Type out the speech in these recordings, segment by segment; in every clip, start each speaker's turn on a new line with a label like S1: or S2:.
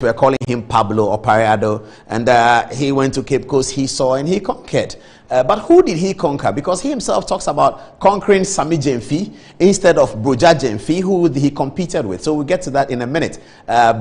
S1: We're calling him Pablo Opare Addo, and he went to Cape Coast, he saw, and he conquered. But who did he conquer? Because he himself talks about conquering Sami Jemfi instead of Broja Jemfi, who he competed with. So we'll get to that in a minute.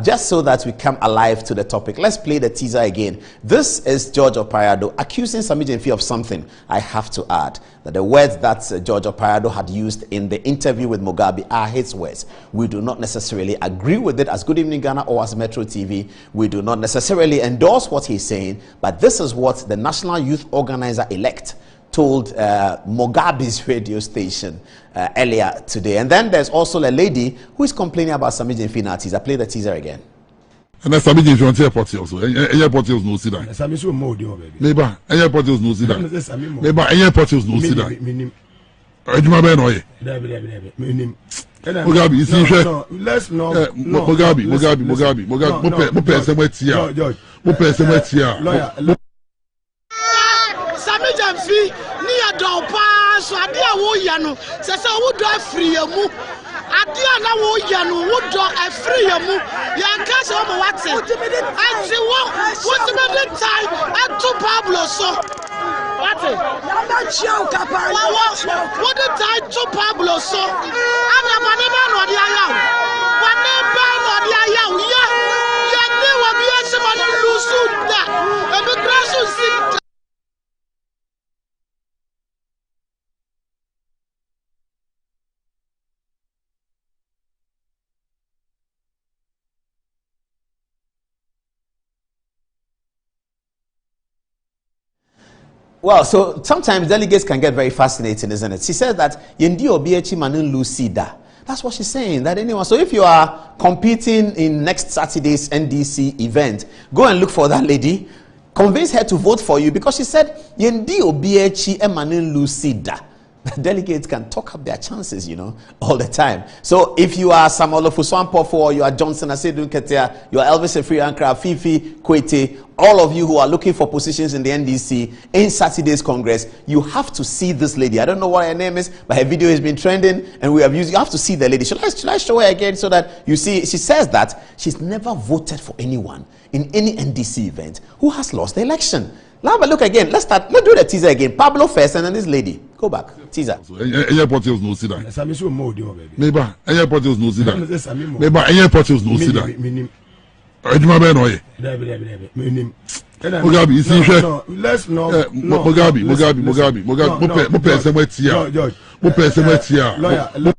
S1: Just so that we come alive to the topic, let's play the teaser again. This is George-Opare Addo accusing Sami Jemfi of something. I have to add that the words that George-Opare Addo had used in the interview with Mugabe are his words. We do not necessarily agree with it as Good Evening Ghana or as Metro TV. We do not necessarily endorse what he's saying, but this is what the National Youth Organizer-elect told Mugabe's radio station earlier today. And then there's also a lady who is complaining about Sami Jemfi in our teaser. Play the teaser again.
S2: And that's Sami Jemfi on airport also. Airport is no sit down.
S3: Sami so more baby.
S2: Maybe airport is no sit down. Maybe airport is no sit down. Ejuma no ye. Mugabe, you see,
S3: let's not.
S2: Mugabe. Mupe semetia.
S3: George.
S2: Mupe semetia.
S3: Lawyer.
S4: Sami Jemfi ni adon pa so ade a wo ya no se se wo do afiri mu ade a na wo ya no wo do afiri mu ya ka se wo wate anti wo timede tai ato Pablo so wate ya na chiao kapa wo de tai to Pablo so ana mane ba no de aya wo ne ba no de aya wo ya ne wo bi ase ma no lusu da e be graso sik.
S1: Well, so sometimes delegates can get very fascinating, isn't it? She says that Yendi Obiechi Manun Lucida. That's what she's saying. That anyone. So if you are competing in next Saturday's NDC event, go and look for that lady. Convince her to vote for you because she said Yendi Obiechi Manun Lucida. Delegates can talk up their chances, you know, all the time. So if you are Samuel Ofuswanpofo, or you are Johnson Asedun Ketia, you are Elvis Efriankra, Fifi Kwete, all of you who are looking for positions in the NDC in Saturday's Congress, you have to see this lady. I don't know what her name is, but her video has been trending and we have used. You have to see the lady. Should I show her again so that you see? She says that she's never voted for anyone in any NDC event who has lost the election. Now have a look again. Let's do the teaser again. Pablo first and then this lady. Go back. Teaser.
S2: Airport is no sit down.
S3: Sami so more baby.
S2: Maybe airport is no sit down. Maybe airport is no sit down. Ejuma no ye. Mugabe, you see,
S3: let's not.
S2: Mugabe. Mupe semetia.
S3: George.
S2: Mupe semetia.
S3: Lawyer.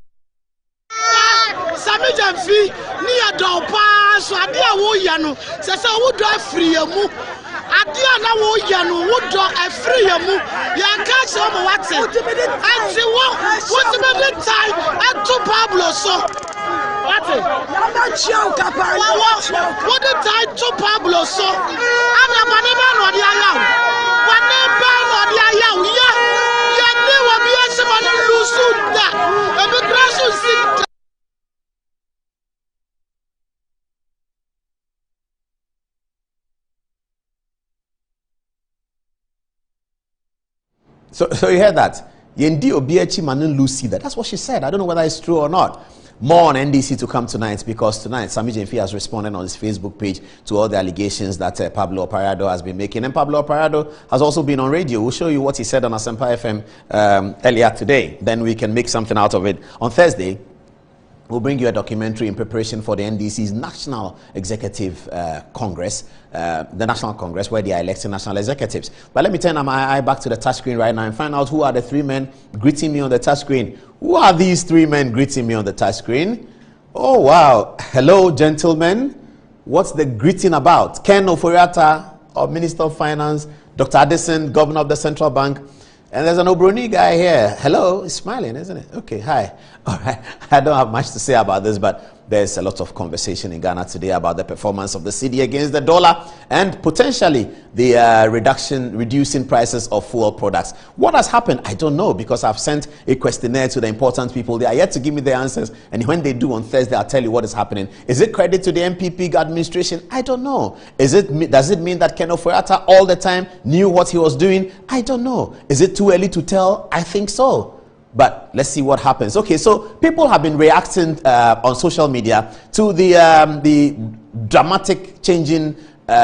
S4: Sami Jemfi ni adon pa so ade a wo ya no se se wo do afiri mu ade a na wo ya no wo do afiri mu ya ka se wo wate anti wo timede tai ato Pablo so wate ya na chiao kapa wo de tai to Pablo so ana mane ba no de aya wo ne ba no de aya ya ne wo bi ase ma no lusu da e be graso sik.
S1: So you heard that. Yendi Obiechi Manun Lucida. That's what she said. I don't know whether it's true or not. More on NDC to come tonight because tonight Sami Jemfi has responded on his Facebook page to all the allegations that Pablo Opare Addo has been making. And Pablo Opare Addo has also been on radio. We'll show you what he said on Asempa FM earlier today. Then we can make something out of it. On Thursday, we'll bring you a documentary in preparation for the NDC's National Executive Congress, the National Congress, where they are electing national executives. But let me turn my eye back to the touchscreen right now and find out who are the three men greeting me on the touchscreen. Who are these three men greeting me on the touchscreen? Oh, wow. Hello, gentlemen. What's the greeting about? Ken Oforiatta, Minister of Finance, Dr. Addison, Governor of the Central Bank, and there's an Obroni guy here. Hello, he's smiling, isn't it? Okay, hi. All right. I don't have much to say about this, but there's a lot of conversation in Ghana today about the performance of the cedi against the dollar and potentially the reducing prices of fuel products. What has happened? I don't know, because I've sent a questionnaire to the important people. They are yet to give me the answers, and when they do on Thursday, I'll tell you what is happening. Is it credit to the MPP administration? I don't know. Does it mean that Ken Oforiatta all the time knew what he was doing? I don't know. Is it too early to tell? I think so. But let's see what happens. Okay, so people have been reacting on social media to the dramatic changing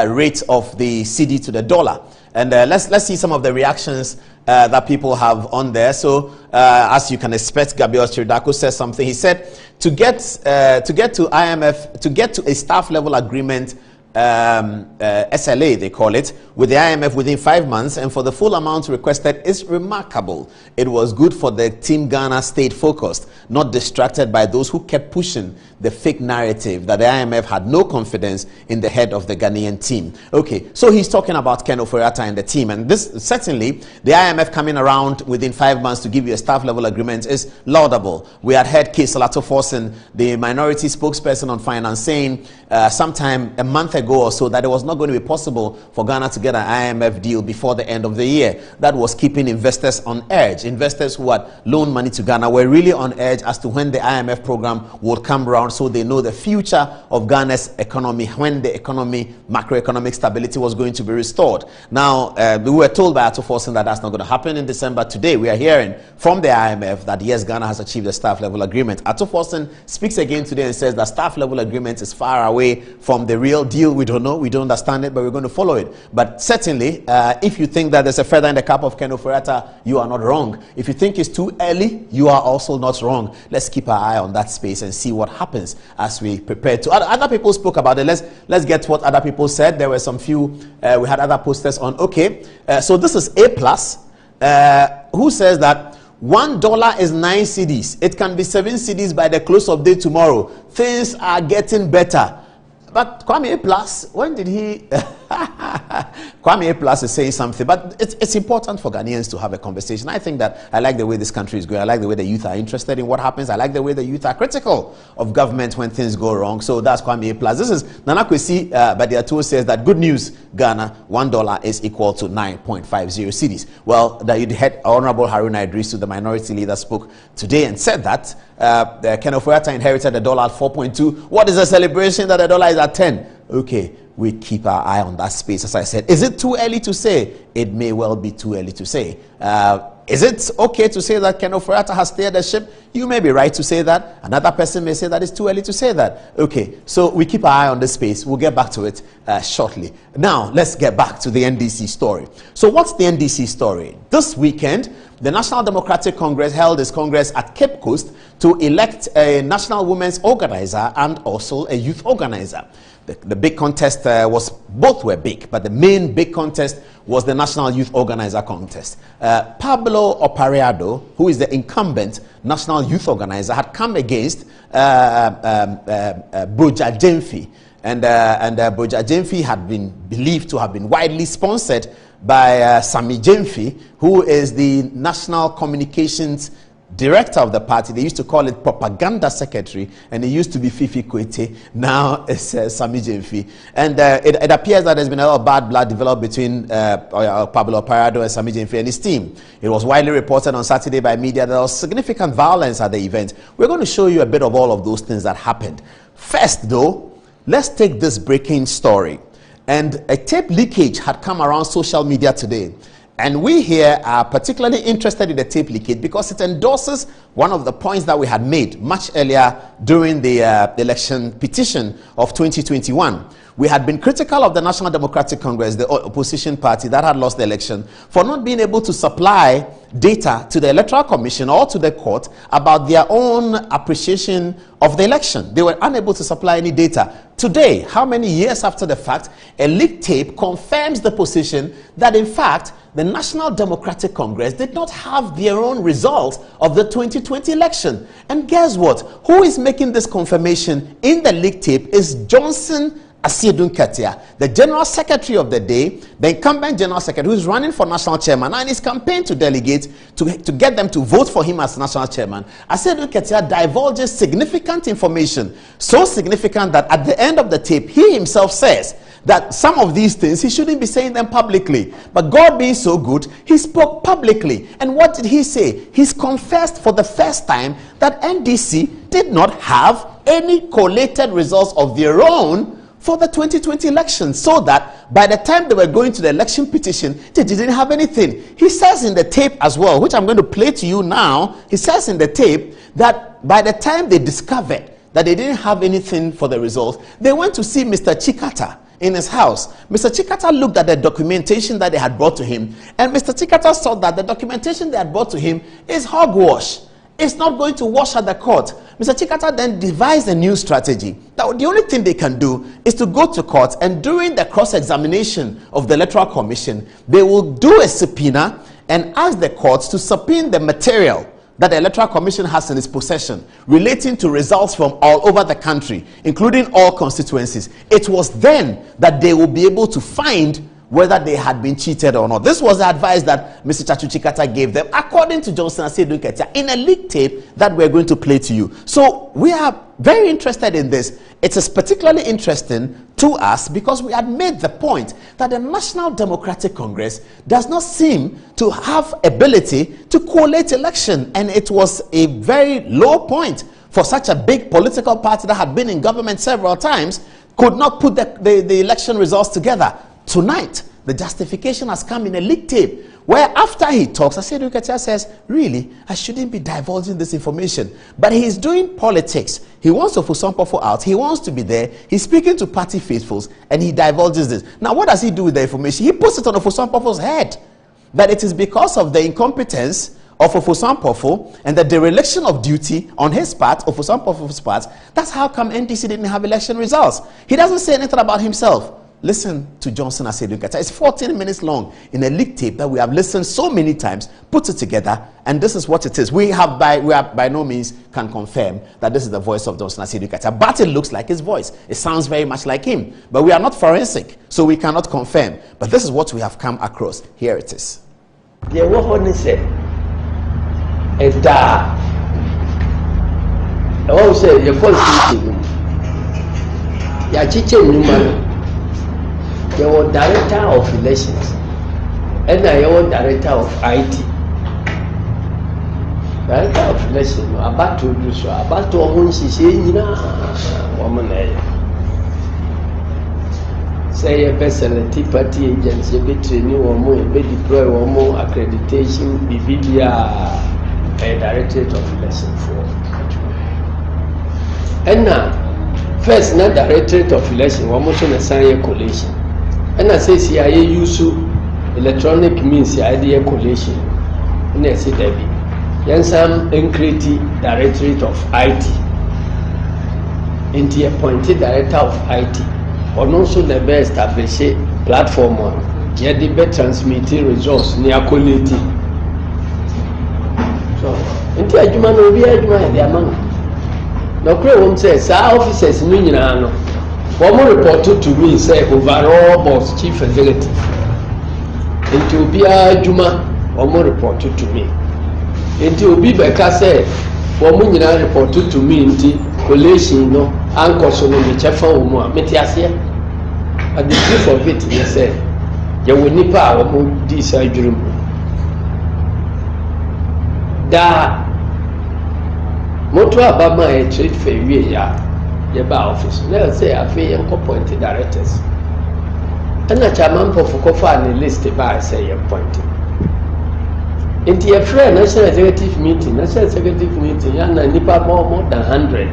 S1: rate of the CD to the dollar. And let's see some of the reactions that people have on there. So as you can expect, Gabriel Chiridako says something. He said to get to IMF, to get to a staff level agreement, SLA they call it, with the IMF within 5 months and for the full amount requested is remarkable. It was good for the team Ghana stayed focused, not distracted by those who kept pushing the fake narrative that the IMF had no confidence in the head of the Ghanaian team. Okay, so he's talking about Ken Ofori-Atta and the team, and this certainly the IMF coming around within 5 months to give you a staff level agreement is laudable. We had heard K. Salato Forsen, the minority spokesperson on finance, saying sometime a month ago or so that it was not going to be possible for Ghana to get an IMF deal before the end of the year. That was keeping investors on edge. Investors who had loaned money to Ghana were really on edge as to when the IMF program would come around, so they know the future of Ghana's economy, when the economy, macroeconomic stability was going to be restored. Now, we were told by Ato Forsen that that's not going to happen in December. Today, we are hearing from the IMF that yes, Ghana has achieved a staff level agreement. Ato Forsen speaks again today and says that staff level agreement is far away from the real deal. We don't know, we don't understand it, but we're going to follow it. But certainly, if you think that there's a feather in the cap of Ken Ofori-Atta, you are not wrong. If you think it's too early, you are also not wrong. Let's keep our eye on that space and see what happens as we prepare to. Other people spoke about it. Let's get what other people said. There were some few, we had other posters on. Okay, so this is A+, who says that $1 is 9 cedis. It can be 7 cedis by the close of day tomorrow. Things are getting better. But Kwame A+, when did he... Kwame A+ is saying something, but it's important for Ghanaians to have a conversation. I think that I like the way this country is going. I like the way the youth are interested in what happens. I like the way the youth are critical of government when things go wrong. So that's Kwame A+. This is Nana Kwesi Badiatu says that good news, Ghana, $1 is equal to 9.50 cedis. Well, the head Honorable Haruna Idrisu, the minority leader, spoke today and said that Ken Ofori-Atta inherited the dollar at 4.2. What is the celebration that the dollar is at 10? Okay, we keep our eye on that space. As I said, is it too early to say? It may well be too early to say. Is it okay to say that Ken Ofori-Atta has steered the ship? You may be right to say that. Another person may say that it's too early to say that. Okay, so we keep our eye on this space. We'll get back to it shortly. Now, let's get back to the NDC story. So what's the NDC story? This weekend, the National Democratic Congress held its Congress at Cape Coast to elect a National Women's Organizer and also a Youth Organizer. The big contest both were big, but the main big contest was the National Youth Organizer contest. Pablo Opare Addo, who is the incumbent National Youth Organizer, had come against Broja Jemfi. And Broja Jemfi had been believed to have been widely sponsored by Sami Jemfi, who is the National Communications Director of the party. They used to call it Propaganda Secretary, and it used to be Fifi Kwete. Now it's Sami Jemfi. And it appears that there's been a lot of bad blood developed between Pablo Opare Addo and Sami Jemfi and his team. It was widely reported on Saturday by media that there was significant violence at the event. We're going to show you a bit of all of those things that happened. First, though, let's take this breaking story. And a tape leakage had come around social media today. And we here are particularly interested in the tape leakage because it endorses one of the points that we had made much earlier during the election petition of 2021. We had been critical of the National Democratic Congress, the opposition party that had lost the election, for not being able to supply data to the Electoral Commission or to the court about their own appreciation of the election. They were unable to supply any data. Today, how many years after the fact, a leaked tape confirms the position that in fact the National Democratic Congress did not have their own results of the 2020 election. And guess what? Who is making this confirmation in the leaked tape is Johnson Asiedun Ketia, the General Secretary of the day, the incumbent General Secretary who is running for National Chairman and his campaign to Delegate to get them to vote for him as National Chairman. Asiedun Ketia divulges significant information, so significant that at the end of the tape, he himself says that some of these things, he shouldn't be saying them publicly. But God being so good, he spoke publicly. And what did he say? He's confessed for the first time that NDC did not have any collated results of their own for the 2020 election, so that by the time they were going to the election petition, they didn't have anything. He says in the tape as well, which I'm going to play to you now, he says in the tape that by the time they discovered that they didn't have anything for the results, they went to see Mr. Chikata in his house. Mr. Chikata looked at the documentation that they had brought to him, and Mr. Chikata saw that the documentation they had brought to him is hogwash. It's not going to wash at the court. Mr. Chikata then devised a new strategy. Now, the only thing they can do is to go to court, and during the cross-examination of the Electoral Commission, they will do a subpoena and ask the courts to subpoena the material that the Electoral Commission has in its possession relating to results from all over the country, including all constituencies. It was then that they will be able to find whether they had been cheated or not. This was the advice that Mr. Chachu Chikata gave them, according to Johnson Asiedu Nketia, in a leaked tape that we're going to play to you. So we are very interested in this. It is particularly interesting to us because we had made the point that the National Democratic Congress does not seem to have ability to collate election, and it was a very low point for such a big political party that had been in government several times, could not put the election results together. Tonight, the justification has come in a leaked tape where after he talks, Asiedu Nketia says, really, I shouldn't be divulging this information. But he's doing politics. He wants to put some people out. He wants to be there. He's speaking to party faithfuls, and he divulges this. Now, what does he do with the information? He puts it on Ofosu Ampofo head. That it is because of the incompetence of Ofosu Ampofo and the dereliction of duty on his part, Ofosu Ampofo's part. That's how come NDC didn't have election results. He doesn't say anything about himself. Listen to Johnson Asiedu Nketia. It's 14 minutes long in a leaked tape that we have listened so many times, put it together, and this is what it is. We are by no means can confirm that this is the voice of Johnson Asiedu Nketia, but it looks like his voice. It sounds very much like him. But we are not forensic, so we cannot confirm. But this is what we have come across. Here it is.
S5: The woman said, "Eda." I want to say the constitution. Ya chiche nyuma. There was director of elections, and I was director of IT. Director of elections, about to do so, about to woman she say, woman. Say a best selected party agency, be training woman, be deploy woman accreditation, be via a directorate of elections for. And now, first, not directorate of elections, woman to assign a collation. And I say, see, I use electronic means, I did a collation. And I say, Debbie, Yansam Enkreti, Directorate of IT, and the appointed Director of IT, and also the best established platform on, yet the best transmitting results near quality. So, and the Ajuma will be Ajuma, the amount. No, Crow says, our officers, Nino. One reported to me, say, overall boss, chief executive. Into Bia Juma, one reported to me. Into Bibeka said, one reported to me, into collation, no, Uncle Solomon, Chefa, Metiasia. At the proof of it, he said, you will nip out of this dream. Da Moto Abama a trade for a Yeba office. Let's say I feel appointed directors. And a chairman for Kofa and list by say appointed. Into a friend national executive meeting, and a nipa more than 100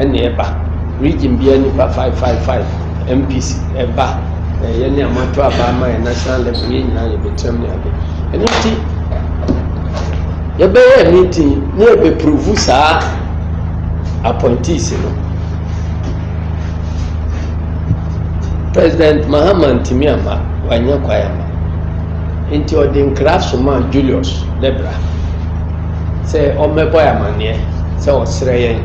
S5: and nearby. Region be a nipa 555 MPC, Eba, a Yenya Moto Abama, and national level in the terminal. And Yeba meeting near the Provusa appointees. President Mahama Ntimiama wanya kwayama into odin craftsman Julius Debra say omeboya manie say osreye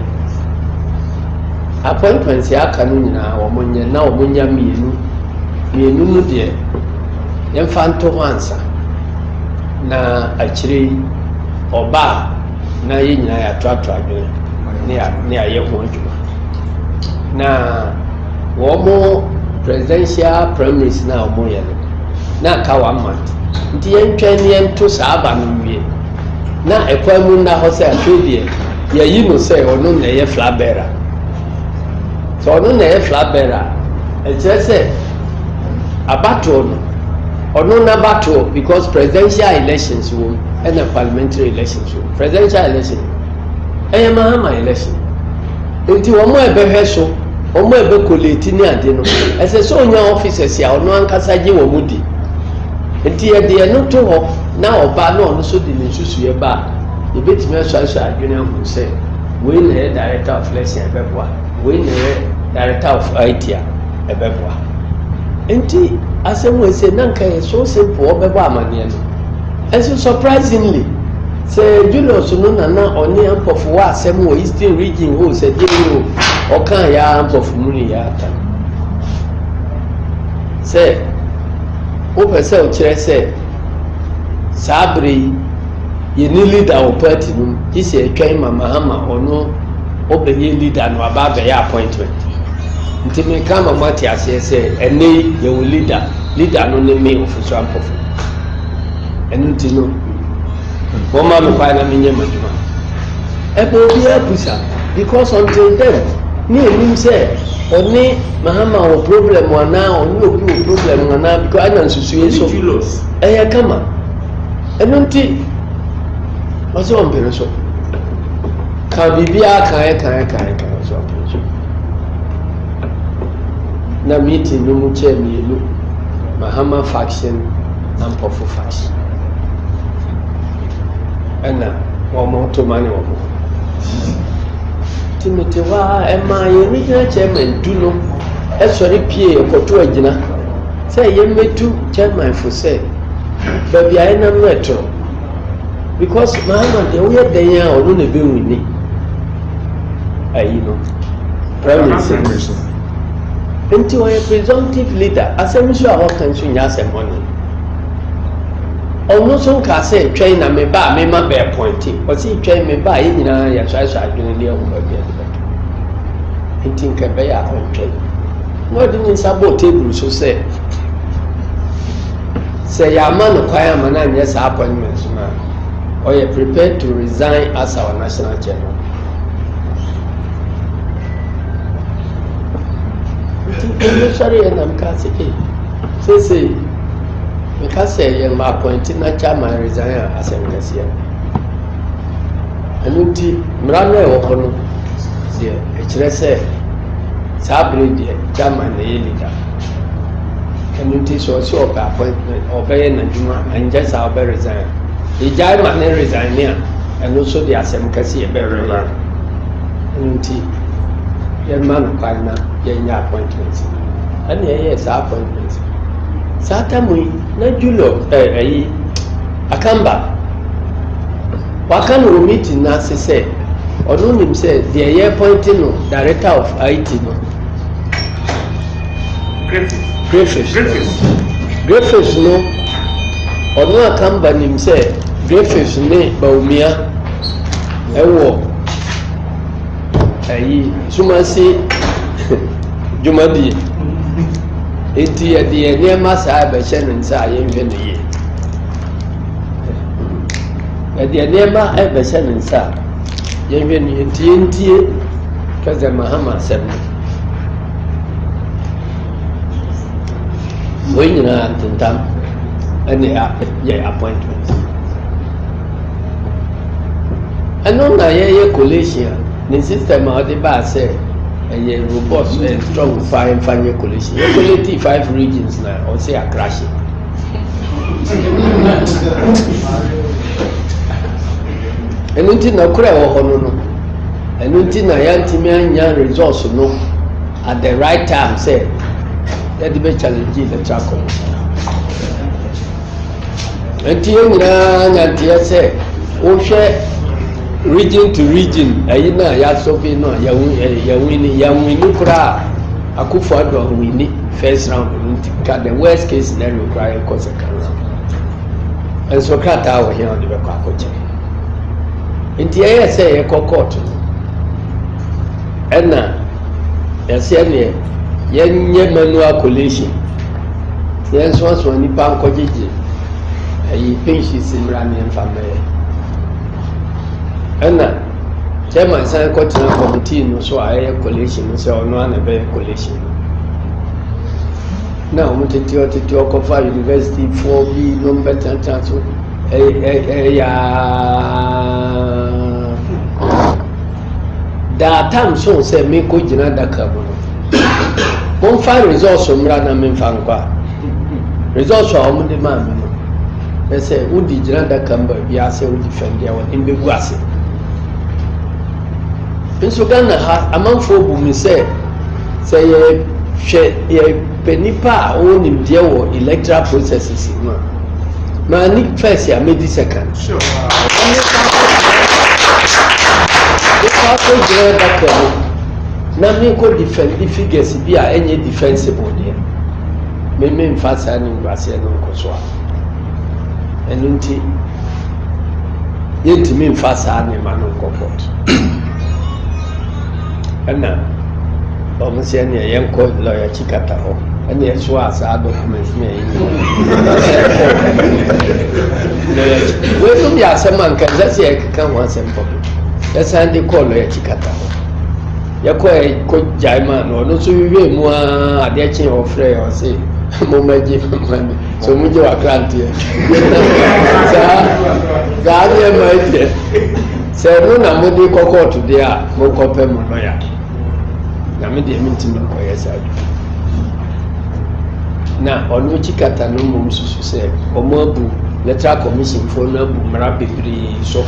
S5: appointments ya kanu nyina omonye na omonya mienu no de yemfanto wansa na achiri oba na ye nyina ya twatwa adwene ne aye ho adwuma na womo presidential primaries na omoye na ka 1 month nti yentwani ento saaba no wie na ekwamu na ho se afedie ya yi no se ono na ye flag bearer so ono na ye flag bearer e jese abato no ono na battle because presidential elections wo and parliamentary elections wo presidential election Mahama election enti wo mo ebehwe so wo mo ebe collate ni ade no ese so onya officers ya ono ankasa gye wo mudi enti ye de no to ho na oba na ono so de ne susu ye ba e betime so adwene hu se we na director of lesson ebeboa we na director of IT ebeboa enti asem we say nanka ye so simple obebo amane no and surprisingly say Julius no na oni ampofo wa asem wo Eastern region wo say dey no o kan ya ampofo mu ni ya ta say o pese o kire say sabri ye ni leader o party no he say twan Mahama ono o be ye leader no aba be ya appointment nti me kama mati ase say ene ye wo leader no ne me ofusu ampofo enu ti no Mama me kwa na menye maduma ebe obi abusa because until then ni enim say oni Mahama o problem wana oni obi o problem wana because ana nsusuye so eya kama enu nti oso ombere so ka bibia kan so na meeting no mu che mielu Mahama faction and Pofu faction ana womo to mane womo timete wa ema ye regional chairman du no esori pie okoto agina say ye metu chairman for say baby I na metro because Mahama de we den ya onu na be wini ayi no prime minister enti we presumptive leader asem so a hokan so nya asem money ono so nka say twen na me ba me ma be pointi o si twen me ba ye nyina ya swa adwene le ho ba bia enti nka be ya twen no di ni sabo table so say ya man kwa ya man anya sa appointment so na o ye prepared to resign as our national chairman enti sorry and am ka say because you are appointed na chairman resign as a minister. And unti mrana e wokono se e kire se sabre die chairman na ye leader. And unti so appointment obey na juma and just obey resign. The chairman resign here and also the assembly kasi e be resign. And unti ye man kwa na ye nya appointment. And ye appointment. Satamui na Julo Akamba wakano meeting na say onu nim say the year appointing no director of IT no Griffiths no onu Akamba nim say Griffiths ne baumia ewo sumasi jumadi enti ya de niema saa be hye nsa ye nhwe ne ye ya de niema e be hye nsa ye nhwe ne enti kaza Mahama sebe we nyina tentam ene ye appointment ano na ye collation ni system a de ba say a robust and strong fine coalition. You collect 5 regions now, or say a crashing. And until now, and until now, young resource no at the right time say that the best challenge the charcoal. Until you say, oh, share. Region to region ayina ya sofi no ya wini kura Akufo Addo wini first round ntika the worst case scenario cry cause second round and so kata wo here on the back akoche nti ya say ye court enna ya say ne yenye manual collation yen so nipa nkojeje ayi pension simra ne mfame enna chairman san continue committee no so aye collation so ono na be collation now mo tete okofa university 4B no better chance ya da time so say me ko gina daka mo mo fa results mra na me fa nkwa results a mo de ma me no e say wo di gina daka mba bia say wo defend ya wo imbe gu ase nso Ghana ha amanfo bu mi say ye hwe ye penipa o nim de wo electoral processes no ma ni first ya me di second sure because we that na me ko defend the figures bi a enye defensible there me mfasa ni ngwase no nkoso a enu nti yenti me mfasa ni ma no nkopot ana o mo se ni yen ko lawyer chikata ho ana yeso asa documents me yi we no bi asema nka zase e kan ho asem yasa ndi call ya chikata ya ko jaima no so wiwe mu ade chen ofre o se mo maji mami so mu je wa grant ya za ne maji se no na mo di kokko to dia mo ko pe mo no ya na me de minti no ko yesa na onu chikata no mo susu se o mo abu electoral commission for na bu mara bebri so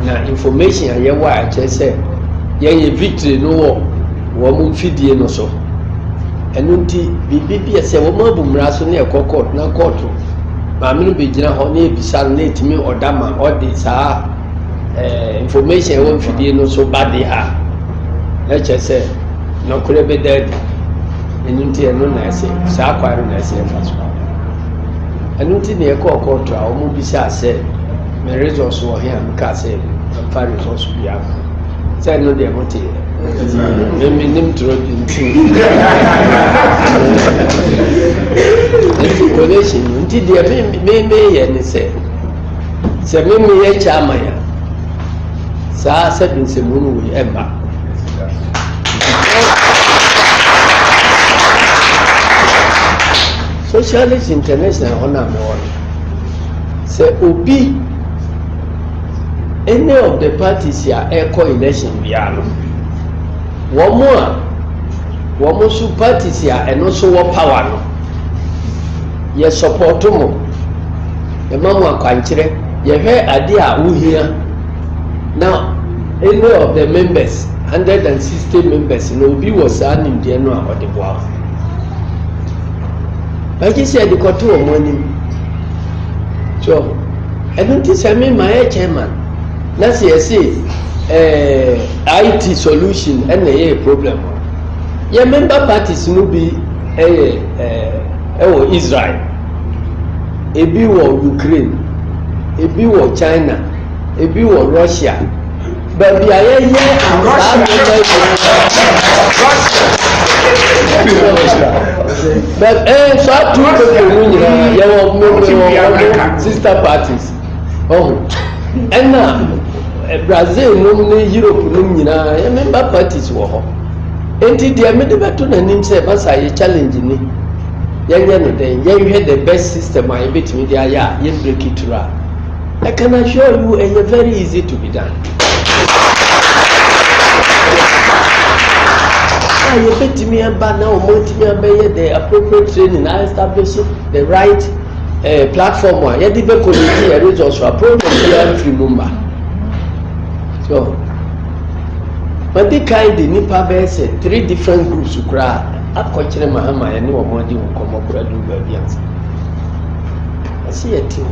S5: na information a ye wa a che se ye victory no wo mo fidie no so enu nti bibi se wo mo abumra so na e court na court ma me no be gina ho na ebisa na etimi odama odi saa information wo fidie no so bade ha na che se no kure be dead enu nti enu na se saa kwaro na se fa so enu nti na e court a wo mo bisa se me results were here because say far results be up say no dey want it me nim throw into information until dey me ye ni say me ye chama ya sa bin se munu we emba Socialist International honor me one say obi any of the parties here echo election biano womo su parties here and also what power no ye support mo e mamu akwankyere ye hwe ade a uhia now any of the members 160 members no obi was anim de no a odeboa Like said, the koto money. So, I don't think my chairman. That's IT solution and a problem. Your member parties will be Israel, a be war Ukraine, a be war China, a be war Russia. But the but so two sister parties. Oh, and now Brazil, Europe, member parties were. And the American name said, "But I challenge me. You had the best system. I bet me there. Yeah, you break it through. I can assure you, and it's very easy to be done." You bet me about now, the appropriate training, I establish the right platform. You did the community results for a program free number. So, but the kind of Nipa base 3 different groups who cry. I've got Mahama and no one will come up with a new variance. I see a team.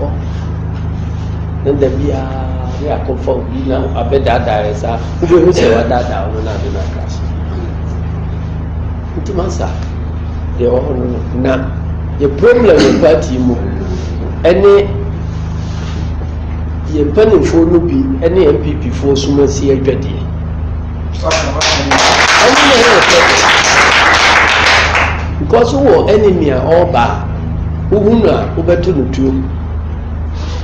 S5: Then there be a conform now. I bet that there is a who will say what that down when I do not class. Masa, the na the problem with party mo any ye penny for no be any MPP for so much see adwade because who enemy or ba who na obeto no tuo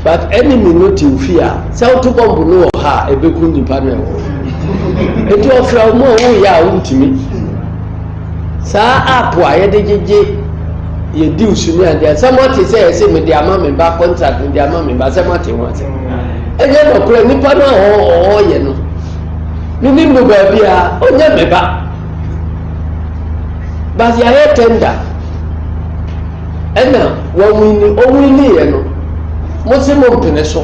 S5: but enemy no to fear so to bomb no ha ebeku nipa na eto ofra mo wo ya wuntimi saa app a ye de jeje ye di usumi and somebody say me dey ama me ba contract me dey ama me ba somebody want e je no kure nipa na o ye no Minimum babia onya meba. But ya he tender. Ena wini ye no. Mo se mo mpene so.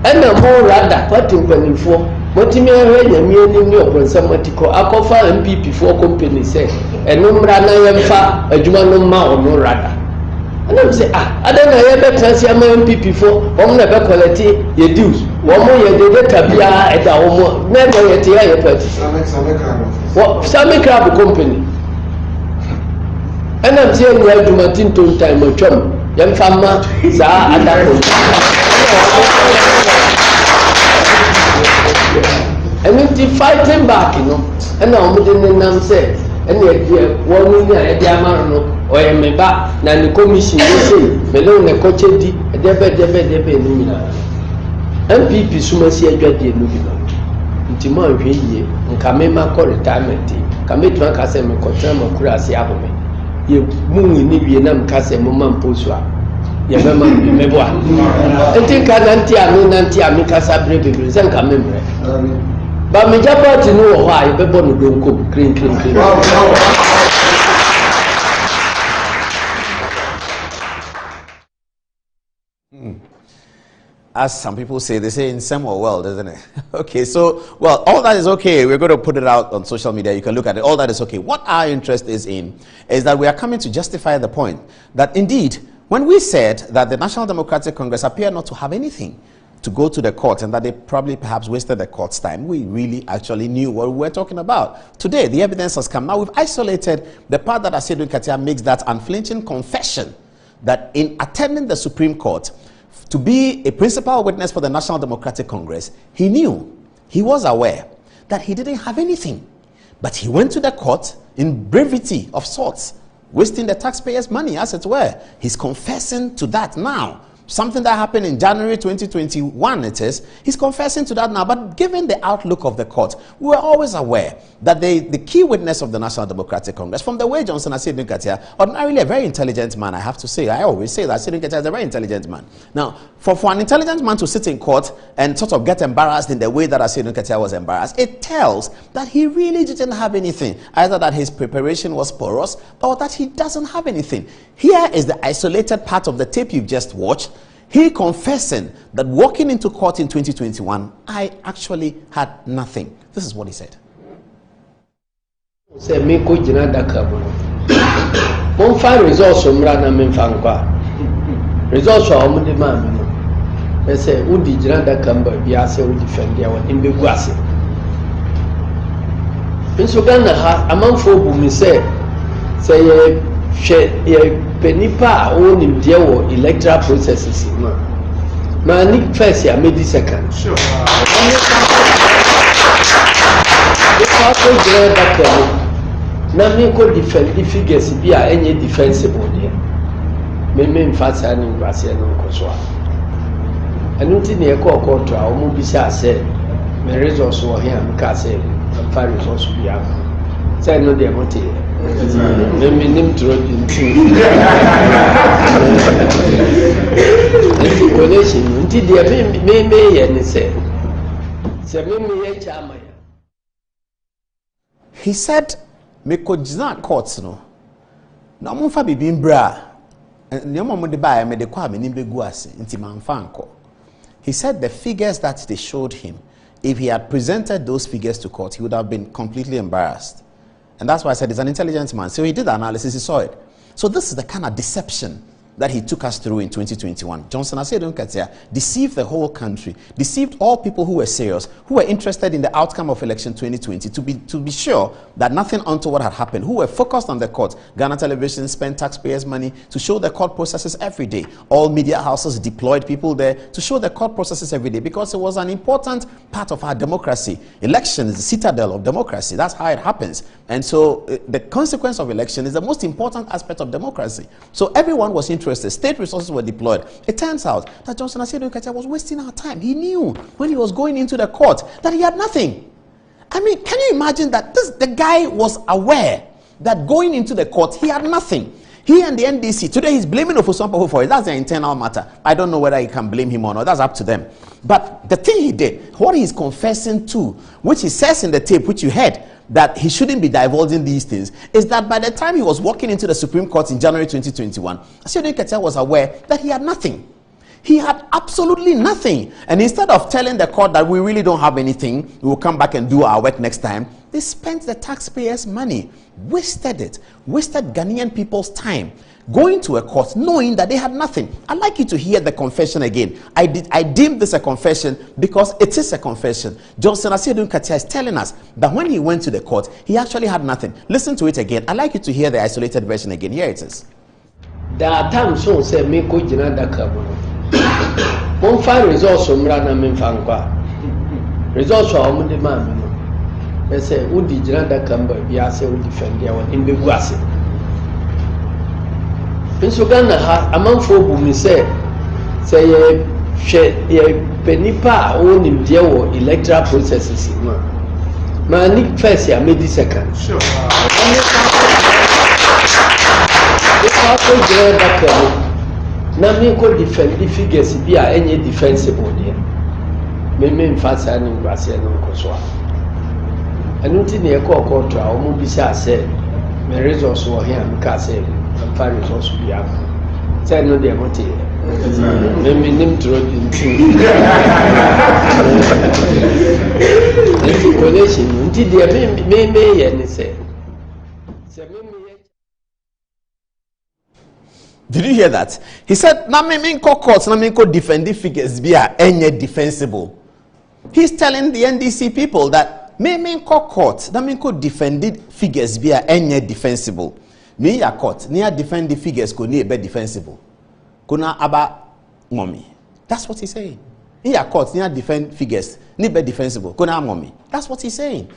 S5: Ena mo rada party mpanifo. Mo timi ahwe nyame ni obonsam atiko akofa MPP for company say eno mra na yemfa adwuma no ma ono rada. And I say, I don't know about transient MPP for on the quality ye dues. One more ye did Tabia at the home, never yet here. What some crab company. And I'm saying, well, to Martin to time of chum, young farmer, Sa and and if fighting back, you know, and now didn't say, and yet, 1 million at the Amarno. Oye meba na ni commission say melo na koche di debe ni na MPP sumasi adwade no bi no ntimo anhwe yie nka mema ko retirement ka metuma ka se me kotra makura ase ahome ye munwi ni wie na mka se mo mamposo a ye mema bi mebo a enti ka nanti ami kasa brebe se nka memre ba me japati no ho a ye bebo no donko clean.
S1: As some people say, they say in some world, isn't it? Okay, so, well, all that is okay. We're going to put it out on social media. You can look at it. All that is okay. What our interest is in is that we are coming to justify the point that indeed, when we said that the National Democratic Congress appear not to have anything to go to the court and that they probably perhaps wasted the court's time, we really actually knew what we were talking about. Today, the evidence has come. Now, we've isolated the part that Asiedu Nkatia makes that unflinching confession that in attending the Supreme Court, to be a principal witness for the National Democratic Congress, he knew, he was aware that he didn't have anything. But he went to the court in brevity of sorts, wasting the taxpayers' money, as it were. He's confessing to that now. Something that happened in January 2021, it is. He's confessing to that now. But given the outlook of the court, we were always aware that the key witness of the National Democratic Congress, from the way Johnson Asiedu Nkatia, ordinarily a very intelligent man, I have to say. I always say that Asiedu Nkatia is a very intelligent man. Now, for an intelligent man to sit in court and sort of get embarrassed in the way that Asiedu Nkatia was embarrassed, it tells that he really didn't have anything. Either that his preparation was porous or that he doesn't have anything. Here is the isolated part of the tape you've just watched. He confessing that walking into court in 2021, I actually had nothing. This is what he said.
S5: Say me ko jina daka bo. Mon fa results mra na me fa nkwa. Results a mo de ma me no. Me say udi jina daka mba bia say udi defend ya won be gu ase. Pinso Ghana ha amanfo bu mi say ye penipa o nim de wo electoral processes no. Ma ni first ya me di second. Sure. Because jina daka na me ko defend the figures bi a enye defensible there me mfasa ni ngwase no nkoso a anu ti ne ko court a omo bi sha say me resource wo here am ka say fa resource bi a say no dey mote me nim tro di coalition nti dey me ye ni say me ye chama.
S1: He said Mekojina courts no. Na monfa bibi mbra. Nyoma mo de ba me de kwa me nimbe gu ase nti manfa anko. He said the figures that they showed him, if he had presented those figures to court, he would have been completely embarrassed. And that's why I said he's an intelligent man. So he did the analysis, he saw it. So this is the kind of deception that he took us through in 2021. Johnson Asiedu Nkatia deceived the whole country, deceived all people who were serious, who were interested in the outcome of election 2020, to be sure that nothing untoward had happened, who were focused on the court. Ghana Television spent taxpayers' money to show the court processes every day. All media houses deployed people there to show the court processes every day because it was an important part of our democracy. Election is the citadel of democracy. That's how it happens. And so the consequence of election is the most important aspect of democracy. So everyone was interested. State resources were deployed. It turns out that Johnson Asiedu Nkatia was wasting our time. He knew when he was going into the court that he had nothing. I mean, can you imagine that the guy was aware that going into the court, he had nothing. He and the NDC, today he's blaming Ofosuampo for it. That's an internal matter. I don't know whether you can blame him or not. That's up to them. But the thing he did, what he's confessing to, which he says in the tape, which you heard, that he shouldn't be divulging these things, is that by the time he was walking into the Supreme Court in January 2021, Asiodun Ketia was aware that he had nothing. He had absolutely nothing. And instead of telling the court that we really don't have anything, we will come back and do our work next time, they spent the taxpayers' money, wasted it, wasted Ghanaian people's time, going to a court knowing that they had nothing. I'd like you to hear the confession again. I deemed this a confession because it is a confession. Johnson Asiodun Ketia is telling us that when he went to the court, he actually had nothing. Listen to it again. I'd like you to hear the isolated version again. Here it is.
S5: There are times so say me ko jina da kabuno. Mon fa results umra na me fa nkwa. Results o mo de ma me no. They say udi jina da kamba bia say udi defend ya won be guase. Nso Ghana ha amanfo bu mi say ye hwe ye penipa o nim de wo electoral processes no. Ma ni first ya me di second. Sure. Na me ko defend the figures bi a enye defensible there. Me mfasa ni ngwase no nkoso a. Anu ti ne ekọ court a o mo bi say say me results wo here am ka say am fa results bi am. Say no dey mote. Me nim tro din tin. The collation nti dey me ye ni say.
S1: Did you hear that? He said, na me courts, na me defend the figures be any defensible. He's telling the NDC people that me court, na me defend the figures be any defensible. Me ya court, ni defend the figures ko ni be defensible. Kuna aba mommy. That's what he's saying. In your court, ni defend figures ni be defensible. Kuna mommy. That's what he's saying.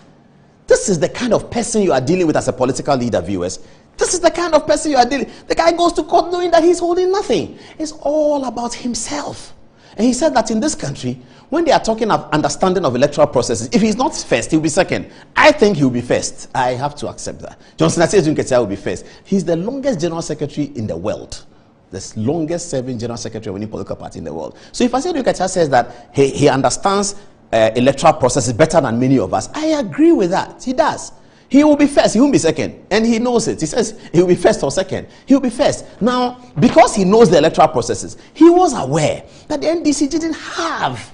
S1: This is the kind of person you are dealing with as a political leader, viewers. This is the kind of person you are dealing with. The guy goes to court knowing that he's holding nothing. It's all about himself. And he said that in this country, when they are talking of understanding of electoral processes, if he's not first, he'll be second. I think he'll be first. I have to accept that. Johnson Asiodun Ketia will be first. He's the longest general secretary in the world. The longest serving general secretary of any political party in the world. So if Asiodun Ketia says that he understands electoral processes better than many of us, I agree with that. He does. He will be first, he won't be second. And he knows it. He says he will be first or second. He will be first. Now, because he knows the electoral processes, he was aware that the NDC didn't have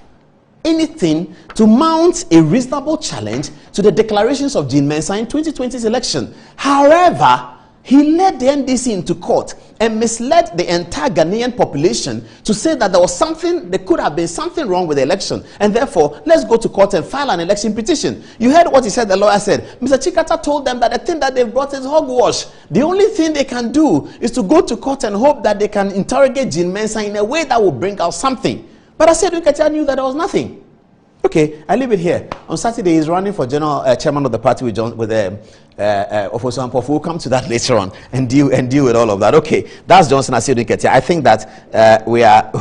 S1: anything to mount a reasonable challenge to the declarations of Jean Mensah in 2020's election. However, he led the NDC into court and misled the entire Ghanaian population to say that there was something, there could have been something wrong with the election. And therefore, let's go to court and file an election petition. You heard what he said, the lawyer said. Mr. Chikata told them that the thing that they've brought is hogwash. The only thing they can do is to go to court and hope that they can interrogate Jean Mensah in a way that will bring out something. But Asiodun Ketia knew that there was nothing. Okay, I leave it here. On Saturday, he's running for general chairman of the party with Ofosuampo. We'll come to that later on and deal with all of that. Okay, that's Johnson Asiodun Ketia. I think that we are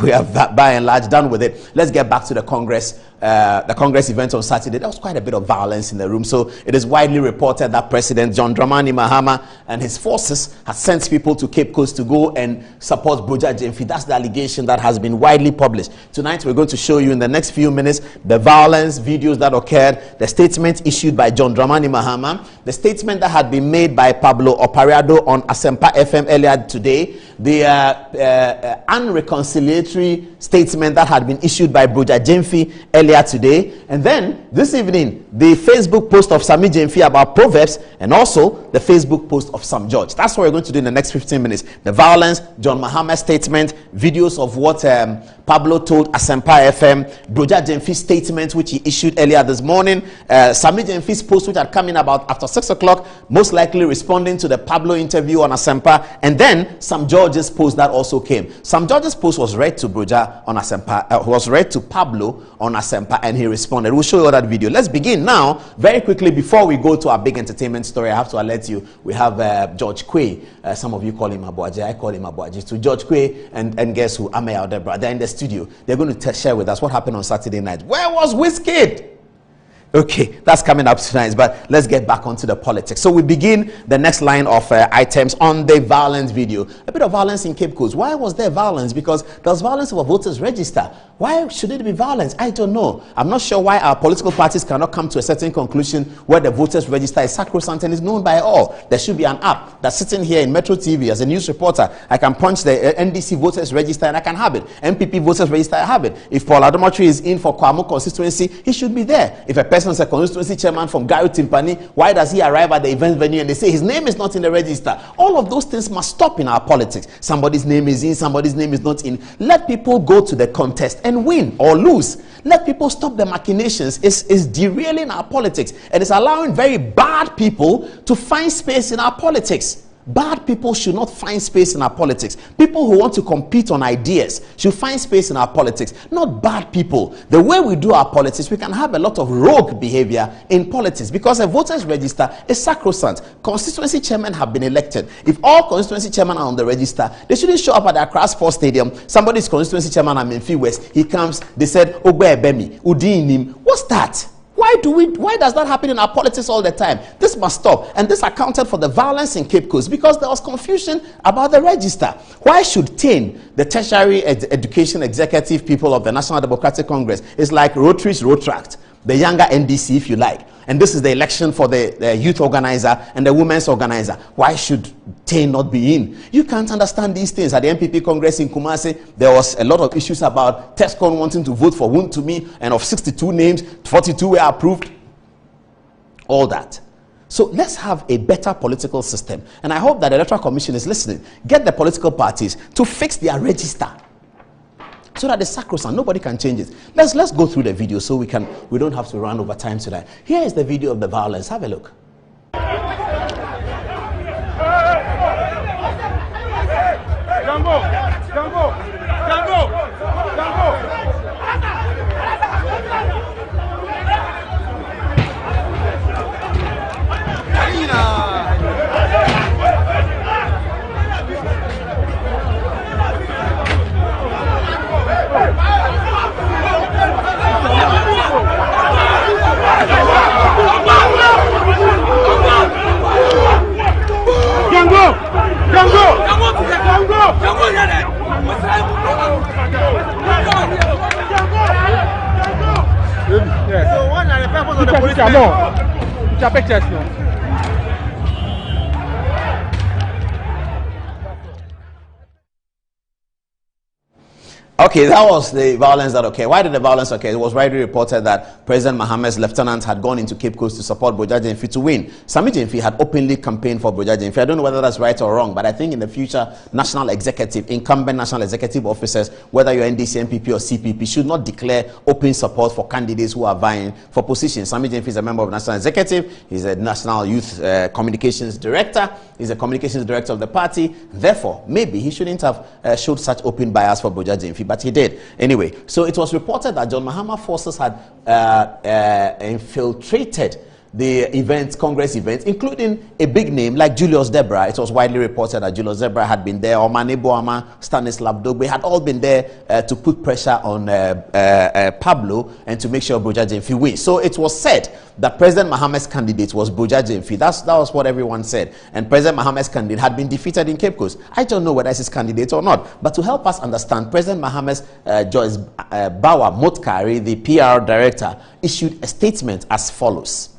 S1: by and large done with it. Let's get back to the Congress. The Congress event on Saturday. There was quite a bit of violence in the room. So it is widely reported that President John Dramani Mahama and his forces had sent people to Cape Coast to go and support George-Opare. That's the allegation that has been widely published. Tonight we're going to show you in the next few minutes the violence videos that occurred, the statement issued by John Dramani Mahama, the statement that had been made by Opare Addo on Asempa FM earlier today, the unreconciliatory statement that had been issued by George-Opare earlier today, and then this evening the Facebook post of Sami Jemfi about Proverbs, and also the Facebook post of Sam George. That's what we're going to do in the next 15 minutes. The violence, John Mahama's statement, videos of what Pablo told Asempa FM, George-Opare statement which he issued earlier this morning, Sami Jemfi's post which had come in about after 6 o'clock, most likely responding to the Pablo interview on Asempa, and then Sam George's post that also came. Sam George's post was read to Broja on Asempa, was read to Pablo on Asempa, and he responded. We'll show you all that video. Let's begin now, very quickly, before we go to our big entertainment story. I have to alert you, we have George Quay. Some of you call him Abuaji, I call him Abuaji. To George Quay and guess who? Ame Aldebra. They're in the studio. They're going to share with us what happened on Saturday night. Where was Wizkid? Okay, that's coming up tonight, but let's get back onto the politics. So we begin the next line of items on the violence video. A bit of violence in Cape Coast. Why was there violence? Because there was violence of a voters register. Why should it be violence? I don't know. I'm not sure why our political parties cannot come to a certain conclusion where the voters register is sacrosanct and is known by all. There should be an app that's sitting here in Metro TV as a news reporter. I can punch the NDC voters register and I can have it. MPP voters register, I have it. If Paul Adomotri is in for Kwamo constituency, he should be there. If a person is a constituency chairman from Gary Timpani, why does he arrive at the event venue and they say his name is not in the register? All of those things must stop in our politics. Somebody's name is in, somebody's name is not in. Let people go to the contest and win or lose. Let people stop the machinations. It's derailing our politics and it's allowing very bad people to find space in our politics. Bad people should not find space in our politics. People who want to compete on ideas should find space in our politics, not bad people. The way we do our politics, we can have a lot of rogue behavior in politics because a voters register is sacrosanct. Constituency chairmen have been elected. If all constituency chairmen are on the register, they shouldn't show up at the Accra Sports Stadium. Somebody's constituency chairman at Memphis West, he comes, they said, Ogbe Ebemi, Udinim. What's that? Why does that happen in our politics all the time? This must stop. And this accounted for the violence in Cape Coast because there was confusion about the register. Why should TANE, the Tertiary Education Executive people of the National Democratic Congress, is like Rotary's Road Tract, the younger NDC if you like. And this is the election for the youth organizer and the women's organizer. Why should TANE not be in? You can't understand these things. At the MPP Congress in Kumasi, there was a lot of issues about Tescon wanting to vote for Wuntumi, and of 62 names, 42 were approved. All that. So let's have a better political system. And I hope that the Electoral Commission is listening. Get the political parties to fix their register, so that the sacrosanct, nobody can change it. Let's go through the video so we don't have to run over time today. Here is the video of the violence. Have a look. Okay, that was the violence that occurred. Why did the violence occur? It was widely reported that President Mahama's lieutenant had gone into Cape Coast to support Boja Jemfi to win. Sami Jemfi had openly campaigned for Boja Jemfi. I don't know whether that's right or wrong, but I think in the future, incumbent national executive officers, whether you're NDC, MPP or CPP, should not declare open support for candidates who are vying for positions. Sami Jemfi is a member of the National Executive. He's a National Youth Communications Director. He's a communications director of the party. Therefore, maybe he shouldn't have showed such open bias for Boja Jemfi, but he did. Anyway, so it was reported that John Mahama forces had infiltrated the Congress events, including a big name like Julius Debra. It was widely reported that Julius Debra had been there, or Mane Boama, Stanislav Dogbe had all been there to put pressure on Pablo and to make sure Boja Jemfi wins. So it was said that President Mahama's candidate was Boja Jemfi. That was what everyone said. And President Mahama's candidate had been defeated in Cape Coast. I don't know whether it's his candidate or not. But to help us understand, President Mahama's Joyce Bawa Motkari, the PR director, issued a statement as follows.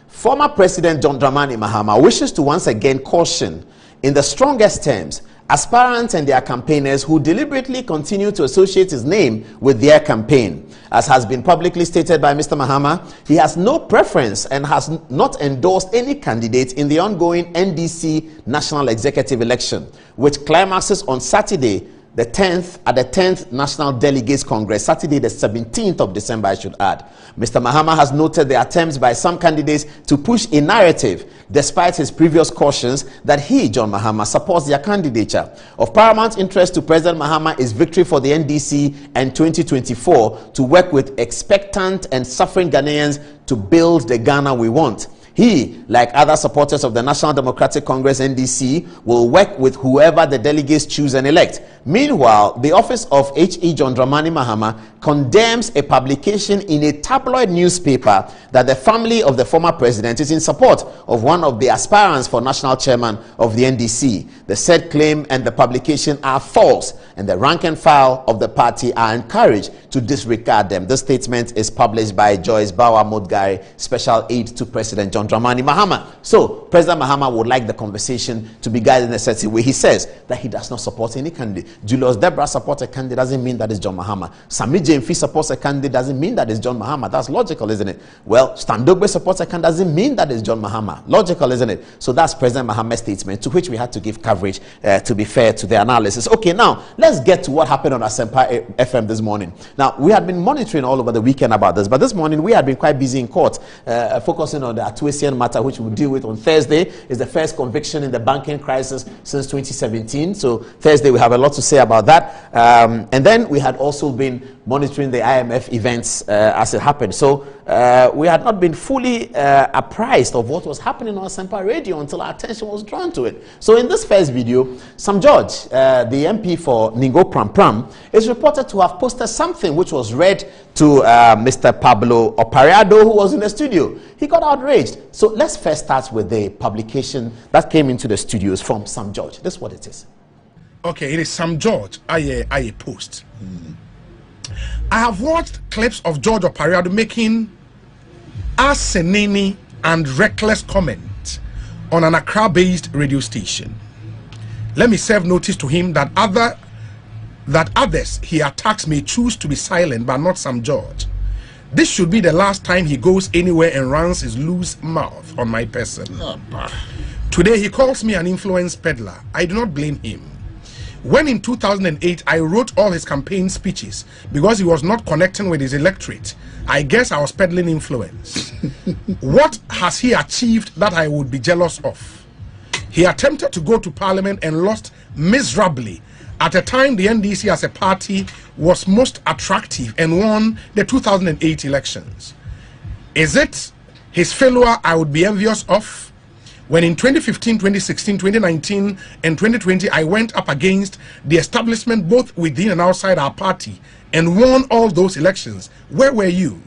S1: Former President John Dramani Mahama wishes to once again caution in the strongest terms aspirants and their campaigners who deliberately continue to associate his name with their campaign. As has been publicly stated by Mr. Mahama, he has no preference and has not endorsed any candidate in the ongoing NDC National Executive Election, which climaxes on Saturday, the 10th, at the 10th National Delegates Congress, Saturday the 17th of December, I should add. Mr. Mahama has noted the attempts by some candidates to push a narrative, despite his previous cautions that he, John Mahama, supports their candidature. Of paramount interest to President Mahama is victory for the NDC and 2024 to work with expectant and suffering Ghanaians to build the Ghana we want. He, like other supporters of the National Democratic Congress NDC, will work with whoever the delegates choose and elect. Meanwhile, the office of H.E. John Dramani Mahama condemns a publication in a tabloid newspaper that the family of the former president is in support of one of the aspirants for national chairman of the NDC. The said claim and the publication are false, and the rank and file of the party are encouraged to disregard them. This statement is published by Joyce Bawa Modgari, special aide to President John Dramani Mahama. So, President Mahama would like the conversation to be guided in a certain way. He says that he does not support any candidate. Julius Debra supports a candidate doesn't mean that is John Mahama. Sami Jemfi supports a candidate doesn't mean that is John Mahama. That's logical, isn't it? Well, Standogbe supports a candidate doesn't mean that is John Mahama. Logical, isn't it? So that's President Mahama's statement, to which we had to give coverage to be fair to the analysis. Okay, now let's get to what happened on Asempa FM this morning. Now, we had been monitoring all over the weekend about this, but this morning we had been quite busy in court, focusing on the Atuesian matter, which we'll deal with on Thursday. Is the first conviction in the banking crisis since 2017. So Thursday we have a lot to say about that. And then we had also been monitoring the IMF events as it happened. So we had not been fully apprised of what was happening on Asempa Radio until our attention was drawn to it. So in this first video, Sam George, the MP for Ningo Pram Pram, is reported to have posted something which was read to Mr. Pablo Opare Addo, who was in the studio. He got outraged. So let's first start with the publication that came into the studios from Sam George. This is what it is.
S6: Okay, it is Sam George. I post. I have watched clips of George-Opare Addo making asinine and reckless comment on an Accra-based radio station. Let me serve notice to him that others he attacks may choose to be silent, but not Sam George. This should be the last time he goes anywhere and runs his loose mouth on my person. Today he calls me an influence peddler. I do not blame him. When in 2008 I wrote all his campaign speeches because he was not connecting with his electorate, I guess I was peddling influence. What has he achieved that I would be jealous of? He attempted to go to parliament and lost miserably at a time the NDC as a party was most attractive and won the 2008 elections. Is it his failure I would be envious of? When in 2015, 2016, 2019, and 2020, I went up against the establishment both within and outside our party and won all those elections, where were you?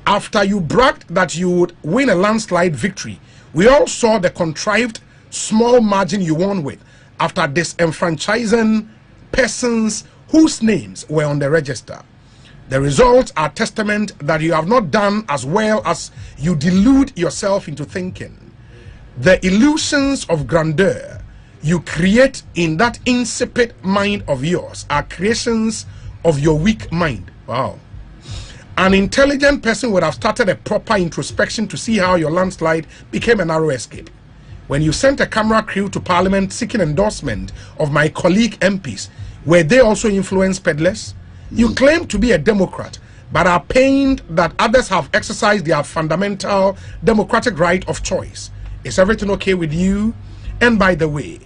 S6: After you bragged that you would win a landslide victory, we all saw the contrived small margin you won with after disenfranchising persons whose names were on the register. The results are testament that you have not done as well as you delude yourself into thinking. The illusions of grandeur you create in that insipid mind of yours are creations of your weak mind. Wow. An intelligent person would have started a proper introspection to see how your landslide became a narrow escape. When you sent a camera crew to parliament seeking endorsement of my colleague MPs, were they also influence peddlers? You claim to be a Democrat, but are pained that others have exercised their fundamental democratic right of choice. Is everything okay with you? And by the way,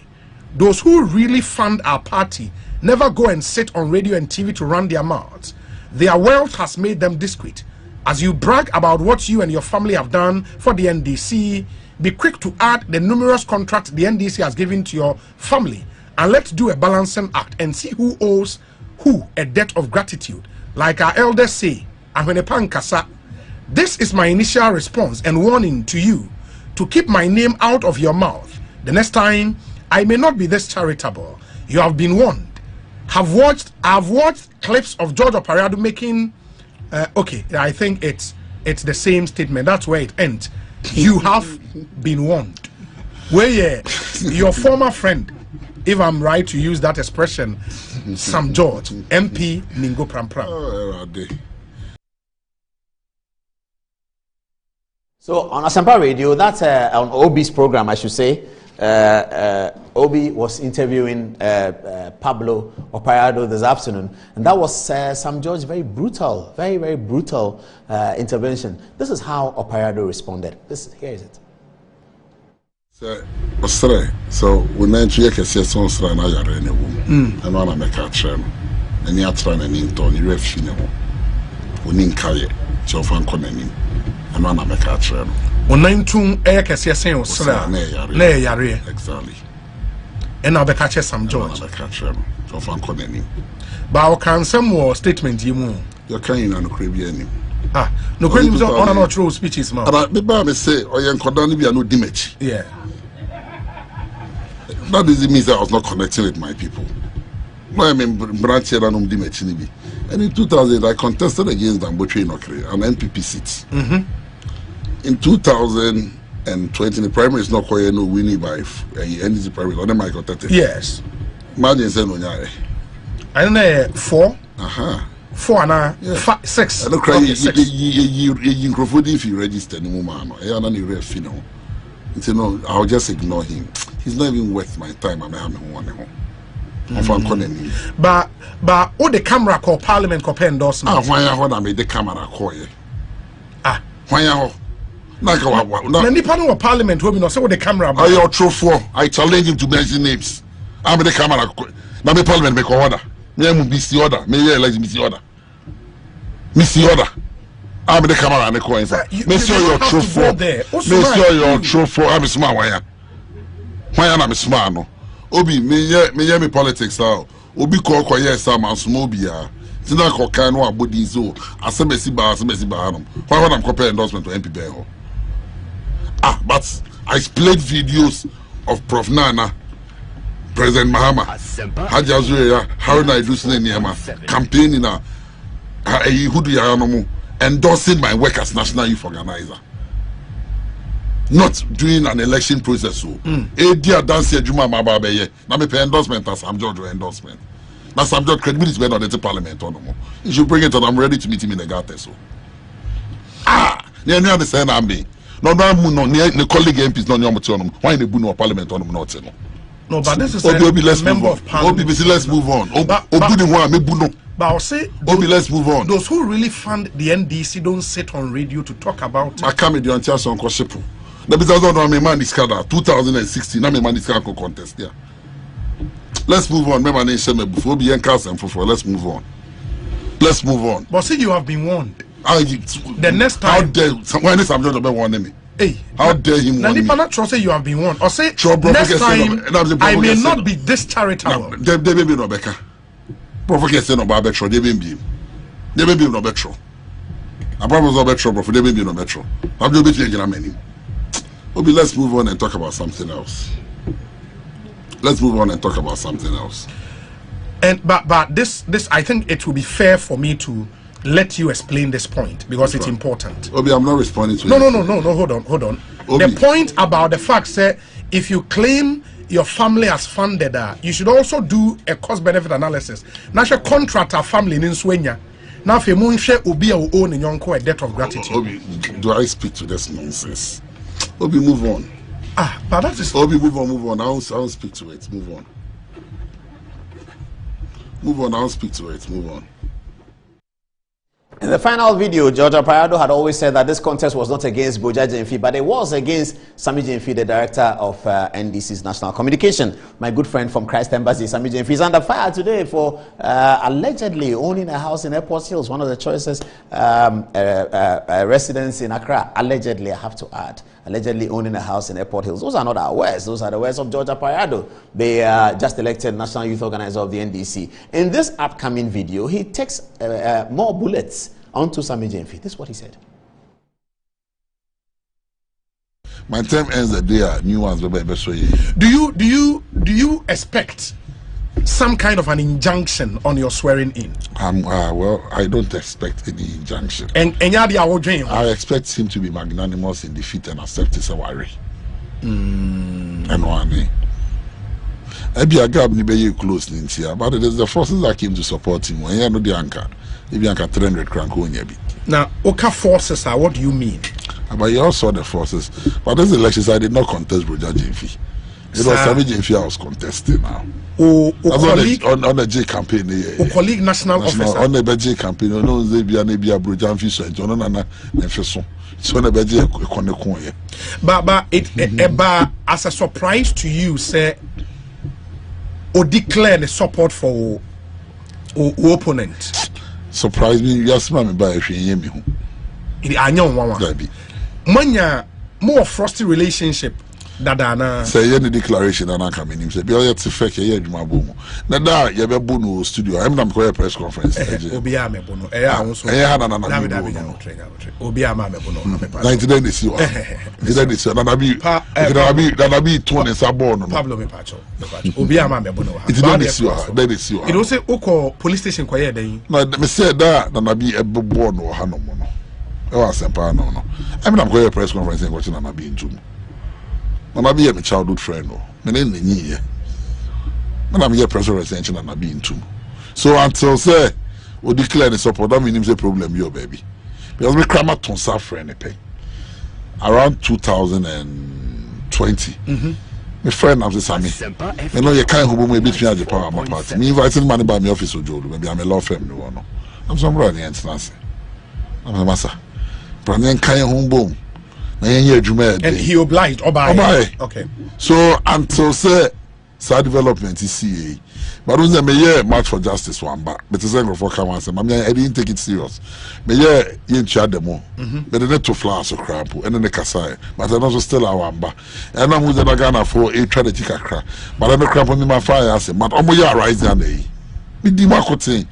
S6: those who really fund our party never go and sit on radio and TV to run their mouths. Their wealth has made them discreet. As you brag about what you and your family have done for the NDC, be quick to add the numerous contracts the NDC has given to your family, and let's do a balancing act and see who owes who a debt of gratitude. Like our elders say, Ahwenepan Kasa. This is my initial response and warning to you to keep my name out of your mouth. The next time, I may not be this charitable. You have been warned. I've watched clips of George-Opare Addo making. Okay, I think it's the same statement. That's where it ends. You have been warned. Where your former friend, if I'm right to use that expression, Sam George, MP Ningo Pram Pram.
S1: So on Asempa Radio, that's on OB's program, I should say. Obi was interviewing Pablo Opare Addo this afternoon, and that was Sam George's very brutal, very brutal intervention. This is how Opare Addo responded. Here is it.
S2: So when I check a session, I am in a room, and I make a train, and you are trying to intone your funeral. We need carry so far, and I make a train.
S6: 19 air kese sen o sra na yare
S2: exactly
S6: and now be catch Sam George
S2: na catch him so fan konani
S6: ba o kan some statement yimu
S2: you can you no crave any
S6: no crave so on no true speeches ma
S2: but me say oyen kodan ni bia no dimechi
S6: yeah
S2: that doesn't mean that I was not connecting with my people. I mean, branch here and in 2000 I contested against Dambotre Inokre, an NPP seat. In 2020, the primary is not quite no winning by NDC primary. On my contested.
S6: Yes.
S2: Imagine saying no nyare.
S6: I know 4. 4 and 6.
S2: I don't cry. You if you register anymore, man. I don't need ref, you know. No, I'll just ignore him. He's not even worth my time. I'm one home.
S6: But all the camera call parliament call endorsement.
S2: Why I made the camera call you? Why I
S6: no parliament will be not say the camera.
S2: I your true for. I challenge him to mention names. I'm the camera. Now the parliament make order. Me am busy order. Me like busy order. Missy order. I'm the camera and the coins. Make sure you're true for. Make sure you're true for. I'm a smart wire. Why am I smart? No. Obi me politics now. Obi ko yes am small bia. Tina ko kan no abodi so. Asebesi ba no. Why am compare endorsement to MP Beho? But I played videos of Prof Nana, President Mahama, Haji Azuria, Haruna Idrusine Niema, campaigning who do you endorsing my work as national youth organizer. Not doing an election process. So, dear dance Juma Mababeye. Now me pay endorsement as Sam George endorsement. Now Sam George credibility is better on the parliament. You should bring it on. I'm ready to meet him in the garden. So, near the same ambi. No, the colleague MPs not your material. Why the Buno parliament on them not?
S6: No, but this is
S2: a member of parliament. Let's move on. But
S6: I'll say,
S2: let's move on.
S6: Those who really fund the NDC don't sit on radio to talk about it.
S2: I come with the Antias on Koshipu. The business don't know man discard 2016. I'm a man discard contest. Yeah. Let's move on. Remember, nation before be cast and for. Let's move on. Let's move on.
S6: But see, you have been warned. The next time.
S2: How dare when is I'm just about warning me?
S6: Hey,
S2: how dare him warn me?
S6: Now, say you have been warned. Or say next time I may not be this charitable.
S2: They may be no better. Provocation no better. They may be no better. I promise no better. They may be no better. I'm just between many. Obi, let's move on and talk about something else. Let's move on and talk about something else.
S6: And but this I think it will be fair for me to let you explain this point because it's important.
S2: Obi, I'm not responding to
S6: No, hold on. Obi. The point about the fact that if you claim your family has funded you should also do a cost benefit analysis. Now your contractor family in Swenya. Now if you Obi will own in your a debt of gratitude.
S2: Obi, do I speak to this nonsense? Obi, move on.
S6: But that is
S2: Obi, move on. I won't speak to it. Move on. I won't speak to it. Move on.
S1: In the final video, George-Opare Addo had always said that this contest was not against Boja Jemfi, but it was against Sami Jemfi, the director of NDC's National Communication. My good friend from Christ Embassy, Sami Jemfi, is under fire today for allegedly owning a house in Airport Hills, one of the choicest residents in Accra. Allegedly, I have to add. Allegedly owning a house in Airport Hills. Those are not our words. Those are the words of George-Opare Addo, the just elected National Youth Organizer of the NDC. In this upcoming video, he takes more bullets onto Sami Jemfi. This is what he said.
S2: My term ends the day. New ones will be better.
S6: Do you expect some kind of an injunction on your swearing in?
S2: Well, I don't expect any injunction.
S6: I
S2: expect him to be magnanimous in defeat and accept his worry. And one. Maybe I got me closely in here, but it is the forces that came to support him. When you know the anchor, maybe anchor 300 crank on your bit.
S6: Now, Oka forces are what do you mean?
S2: But you also saw the forces. But this elections, I did not contest Boja Jemfi. It was Sami Jemfi I was contesting now. On the J campaign,
S6: colleague national officer
S2: on the J campaign. No, they be a Boja Jemfi so John Nana Nefeson. So on the J connect.
S6: But it as a surprise to you, say. Or declare the support for opponent.
S2: Surprise me, yes, mammy, by a free yemi.
S6: I know one. Manya more frosty relationship. Dadana.
S2: Say any declaration and I come in. Say be all to fake ye djuma boom. Na da ye be bu no studio. I'm na me press conference.
S6: Obi a me bu no. Ahunso.
S2: Na na.
S6: Obi a ma me bu no.
S2: 99 is you. Then it's na be 20 sabon no.
S6: Pablo me pacho. Obi a ma me bu no.
S2: Then it's you.
S6: It also oko police station kwa ye den.
S2: Na me say da na be e bo no ha no mo no. E wa sempa no. I'm na go press conference and watching na be ntum. Mama be a childhood friend, no. Me name ye. When I'm here, pressure retention and I be into. So until say we declare the support, that means a problem, your baby. Because we cram out on friend pay around 2020. My friend, I'm saying, me know you can't hold me between the power of my party. Me inviting money by my office or Joe. Maybe I'm a law firm, no. I'm somebody the instance. I'm a massa. Brandon can't home boom.
S6: And he obliged Opare. Okay.
S2: So until say development is CA, but when they may march for justice one back, but it's a for come and say, I didn't take it serious. May you chat them more, but they need to flash or crap, and then the Kasai, but I also still our wamba. And I'm with the Nagana for a try to take a crap, but I'm a crap on my fire. I say, but Omoya rise down there. Me Dimako thing.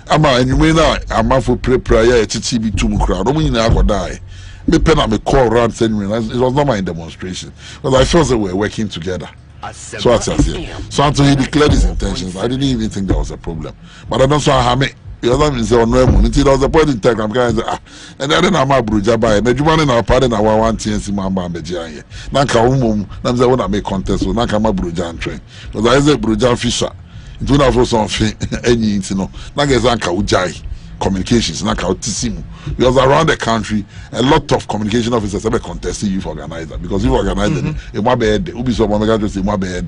S2: And you may not, I'm for prayer, HTB 2 crowd, don't mean I go die. Me pen up me call around saying it was not my demonstration, but I felt that we were working together. So that's it. So until he declared his intentions, I didn't even think there was a problem. But I don't saw how many. The other means there was a point in time I'm going to say, and then I'm a bruja by and you want in our party now one TNC Mamba Bejian. Nanka Umum, Namza when I make contest with Nakama Bruja and train. Because I say Bruja Fisher. It would have something any you know. Nagazanka Ujai. Communications because around the country a lot of communication officers have contested youth organizer because youth organizer it might be ubi so one just it might be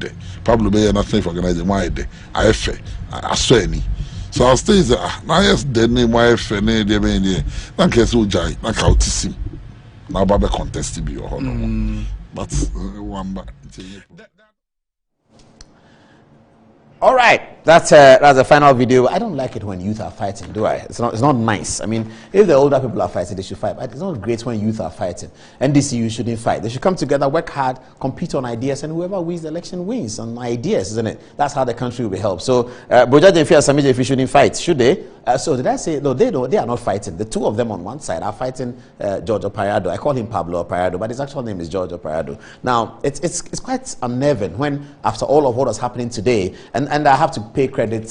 S2: Pablo be national youth organizer why I swear ni so I stay there now yes the name why ne de be ni na kesi ujai na ka otisim na ba be contest bi o but one ba
S1: All right, that's the final video. I don't like it when youth are fighting, do I? It's not nice. I mean, if the older people are fighting, they should fight. But it's not great when youth are fighting. NDC, you shouldn't fight. They should come together, work hard, compete on ideas, and whoever wins the election wins on ideas, isn't it? That's how the country will be helped. So, Broja Jemfi and Samije Jemfi shouldn't fight, should they? So did I say no? They are not fighting. The two of them on one side are fighting George-Opare Addo. I call him Pablo Opare Addo, but his actual name is George-Opare Addo. Now it's quite unnerving when after all of what is happening today, and I have to pay credit,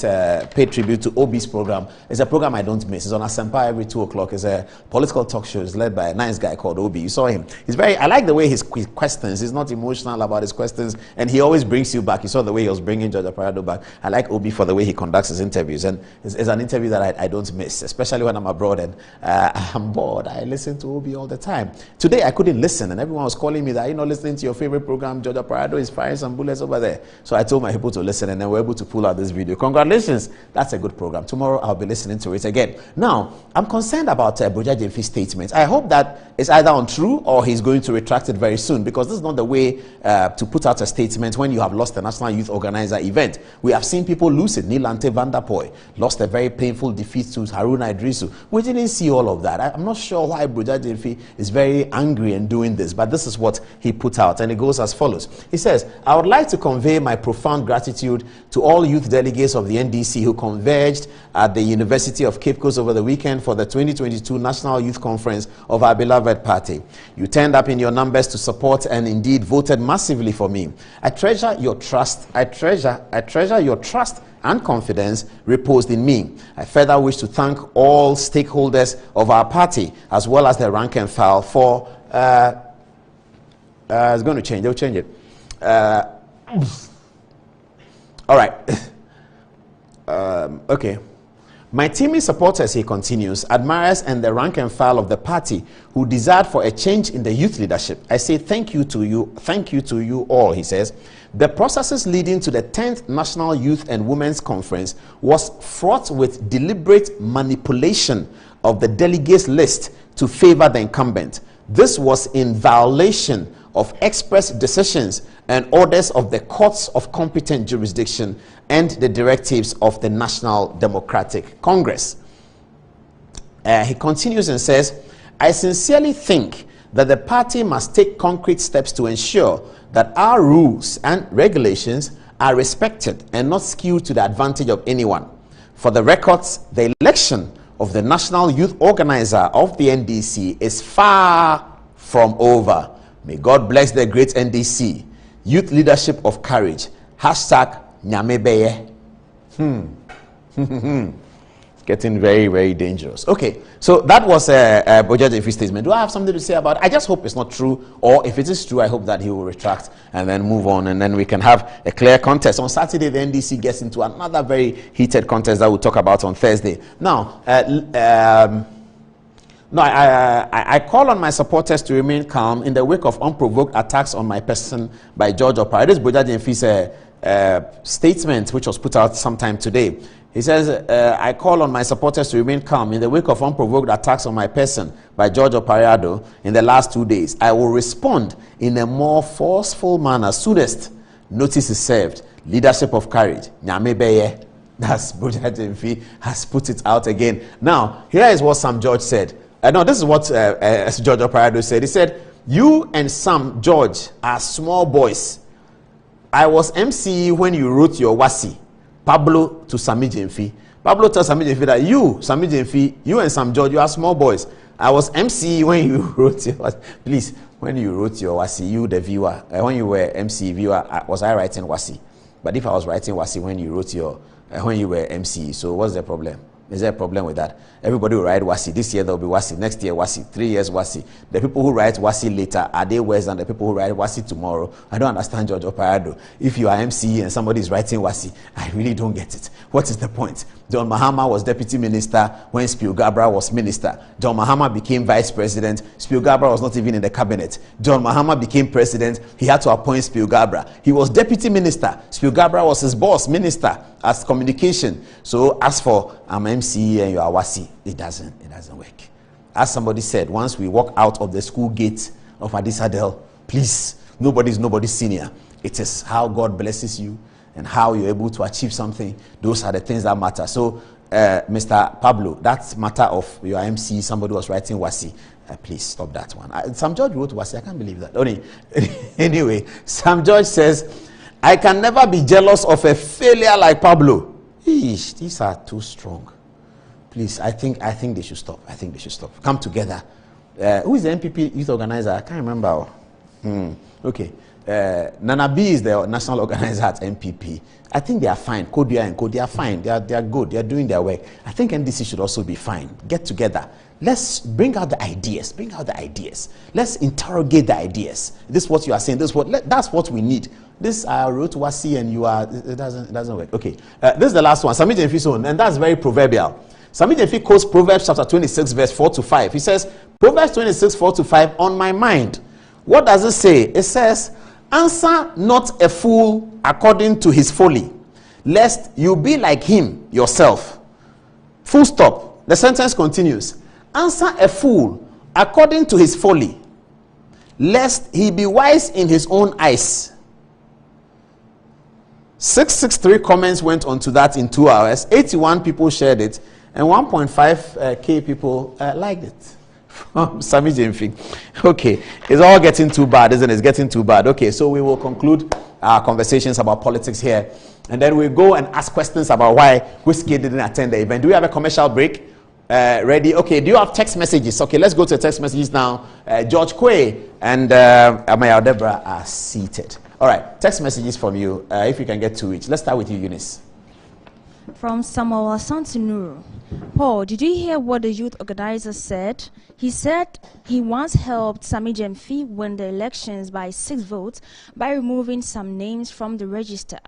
S1: pay tribute to Obi's program. It's a program I don't miss. It's on Asempa every 2 o'clock. It's a political talk show. It's led by a nice guy called Obi. You saw him. I like the way his questions. He's not emotional about his questions, and he always brings you back. You saw the way he was bringing George-Opare Addo back. I like Obi for the way he conducts his interviews, and it's an interview that I don't miss, especially when I'm abroad and I'm bored. I listen to Obi all the time. Today I couldn't listen, and everyone was calling me that you're not listening to your favorite program. George-Opare Addo is firing some bullets over there. So I told my people to listen, and then we're able to pull out this video. Congratulations, that's a good program. Tomorrow I'll be listening to it again. Now I'm concerned about Broja Jemfi's statement. I hope that it's either untrue or he's going to retract it very soon, because this is not the way to put out a statement when you have lost a National Youth Organizer event. We have seen people lose it. Nilante Vanderpoy lost a very painful defeat to Haruna Idrisu. We didn't see all of that. I'm not sure why Broja Jemfi is very angry and doing this, but this is what he put out, and it goes as follows. He says, I would like to convey my profound gratitude to all youth delegates of the NDC who converged at the University of Cape Coast over the weekend for the 2022 National Youth Conference of our beloved party. You turned up in your numbers to support and indeed voted massively for me. I treasure your trust. I treasure your trust and confidence reposed in me. I further wish to thank all stakeholders of our party, as well as the rank and file for it's going to change. They'll change it. All right. Okay. My teaming supporters, he continues, admirers and the rank and file of the party who desired for a change in the youth leadership. I say thank you to you all, he says. The processes leading to the 10th National Youth and Women's Conference was fraught with deliberate manipulation of the delegates list to favor the incumbent. This was in violation of express decisions and orders of the courts of competent jurisdiction and the directives of the National Democratic Congress. He continues and says, I sincerely think that the party must take concrete steps to ensure that our rules and regulations are respected and not skewed to the advantage of anyone. For the records, the election of the National Youth Organizer of the NDC is far from over. May God bless the great NDC. Youth leadership of courage. Hashtag Nyamebeye. It's getting very, very dangerous. Okay, so that was a George-Opare statement. Do I have something to say about it? I just hope it's not true, or if it is true, I hope that he will retract and then move on, and then we can have a clear contest. On Saturday, the NDC gets into another very heated contest that we'll talk about on Thursday. Now, I call on my supporters to remain calm in the wake of unprovoked attacks on my person by George-Opare. This is George-Opare's statement, which was put out sometime today. He says, I call on my supporters to remain calm in the wake of unprovoked attacks on my person by George-Opare Addo in the last 2 days. I will respond in a more forceful manner soonest notice is served. Leadership of courage. Nyamebeye. That's George-Opare has put it out again. Now, here is what Sam George said. No, this is what George-Opare Addo said. He said, you and Sam George are small boys. I was MCE when you wrote your wasi. Pablo to Sami Jemfi. Pablo tells Sami Jemfi that you, Sami Jemfi, you and Sam George, you are small boys. I was MC when you wrote your wasi. Please, when you wrote your wasi, you the viewer, when you were MC viewer, was I writing wasi? But if I was writing wasi when you wrote your, when you were MC, so what's the problem? Is there a problem with that? Everybody will write wasi. This year there will be wasi. Next year wasi. 3 years wasi. The people who write wasi later, are they worse than the people who write wasi tomorrow? I don't understand George-Opare Addo. If you are MC and somebody is writing wasi, I really don't get it. What is the point? John Mahama was deputy minister when Spielgabra was minister. John Mahama became vice president. Spielgabra was not even in the cabinet. John Mahama became president. He had to appoint Spielgabra. He was deputy minister. Spielgabra was his boss, minister as communication. So as for I'm MC and you are wasi, it doesn't work. As somebody said, once we walk out of the school gate of Addis Adel, please, nobody's senior. It is how God blesses you and how you're able to achieve something. Those are the things that matter. So, Mr. Pablo, that matter of your MC, somebody was writing wasi. Please stop that one. Sam George wrote wasi. I can't believe that. Anyway, Sam George says, I can never be jealous of a failure like Pablo. Eesh, these are too strong. Please, I think they should stop. I think they should stop. Come together. Who is the MPP youth organizer? I can't remember. Okay. Nana B is the national organizer at MPP. I think they are fine. Kodia and Kodia are fine. They are good. They are doing their work. I think NDC should also be fine. Get together. Let's bring out the ideas. Bring out the ideas. Let's interrogate the ideas. This is what you are saying. That's what we need. This I wrote wasi and you are. It doesn't work. Okay. This is the last one. Sami Jemfi's own, and that's very proverbial. Sami Jemfi quotes Proverbs chapter 26, verse 4 to 5. He says, Proverbs 26, 4 to 5, on my mind. What does it say? It says, answer not a fool according to his folly, lest you be like him yourself. Full stop. The sentence continues. Answer a fool according to his folly, lest he be wise in his own eyes. 663 comments went onto that in 2 hours. 81 people shared it, and 1.5k people liked it. Sami Jemfi. Okay, it's all getting too bad, isn't it? It's getting too bad. Okay, so we will conclude our conversations about politics here, and then we'll go and ask questions about why Wizkid didn't attend the event. Do we have a commercial break? Ready? Okay, do you have text messages? Okay, let's go to text messages now. George Quay and Amaya Debra are seated. All right, text messages from you, if you can get to each. Let's start with you, Eunice.
S7: From Samuel Santinuru. Paul, did you hear what the youth organizer said? He said he once helped Sami Jemfi win the elections by 6 votes by removing some names from the register.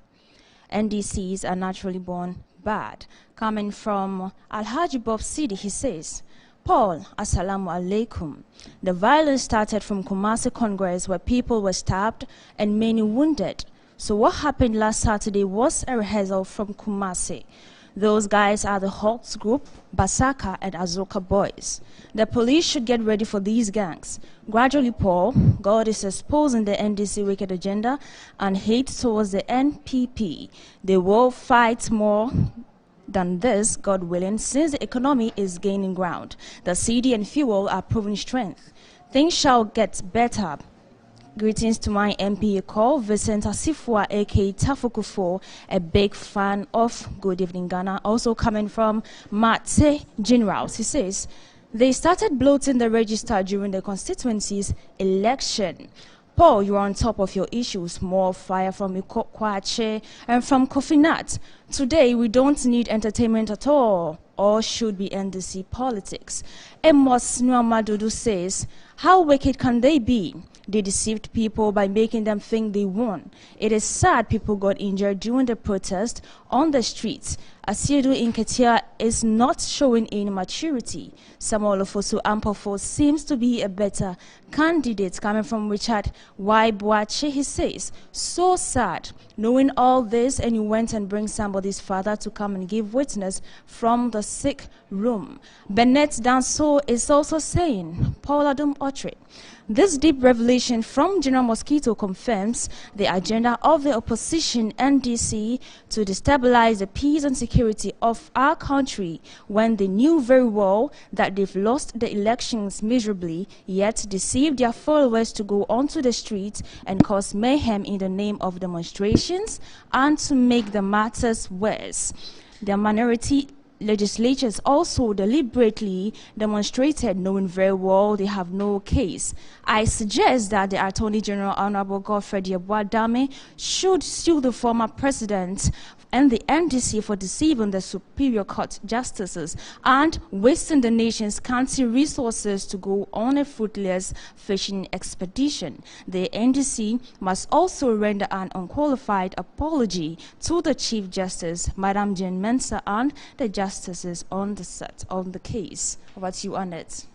S7: NDCs are naturally born bad. Coming from Alhaji Bob Sidi, he says, Paul, assalamu alaikum. The violence started from NDC Congress where people were stabbed and many wounded. So what happened last Saturday was a rehearsal from Kumasi. Those guys are the Hawks Group, Basaka and Azoka boys. The police should get ready for these gangs. Gradually, Paul, God is exposing the NDC wicked agenda and hate towards the NPP. They will fight more than this, God willing, since the economy is gaining ground. The CD and fuel are proving strength. things shall get better. Greetings to my MP call, Vincent Asifua, aka Tafukufo, a big fan of Good Evening Ghana. Also coming from Mate Generals, he says, they started bloating the register during the constituency's election. Paul, you're on top of your issues. More fire from Iko Kwache and from Kofi Nat. Today, we don't need entertainment at all, or should be NDC politics. Emos Nuamadudu says, how wicked can they be? They deceived people by making them think they won. It is sad people got injured during the protest on the streets. Asiedu Inketia is not showing any maturity. Samuel Ofosu Ampofo seems to be a better candidate. Coming from Richard Y. Boache, he says, so sad. Knowing all this, and you went and bring somebody's father to come and give witness from the sick room. Bennett Danso is also saying, Paul Adum Otre, this deep revelation from General Mosquito confirms the agenda of the opposition NDC to destabilize the peace and security of our country when they knew very well that they've lost the elections miserably, yet deceived their followers to go onto the streets and cause mayhem in the name of demonstrations and to make the matters worse. The minority legislatures also deliberately demonstrated, knowing very well they have no case. I suggest that the Attorney General Honorable Godfrey Yeboah-Dame should sue the former president and the NDC for deceiving the Superior Court justices and wasting the nation's scanty resources to go on a fruitless fishing expedition. The NDC must also render an unqualified apology to the Chief Justice, Madam Jane Mensah, and the justices on the case. Over to you, Annette.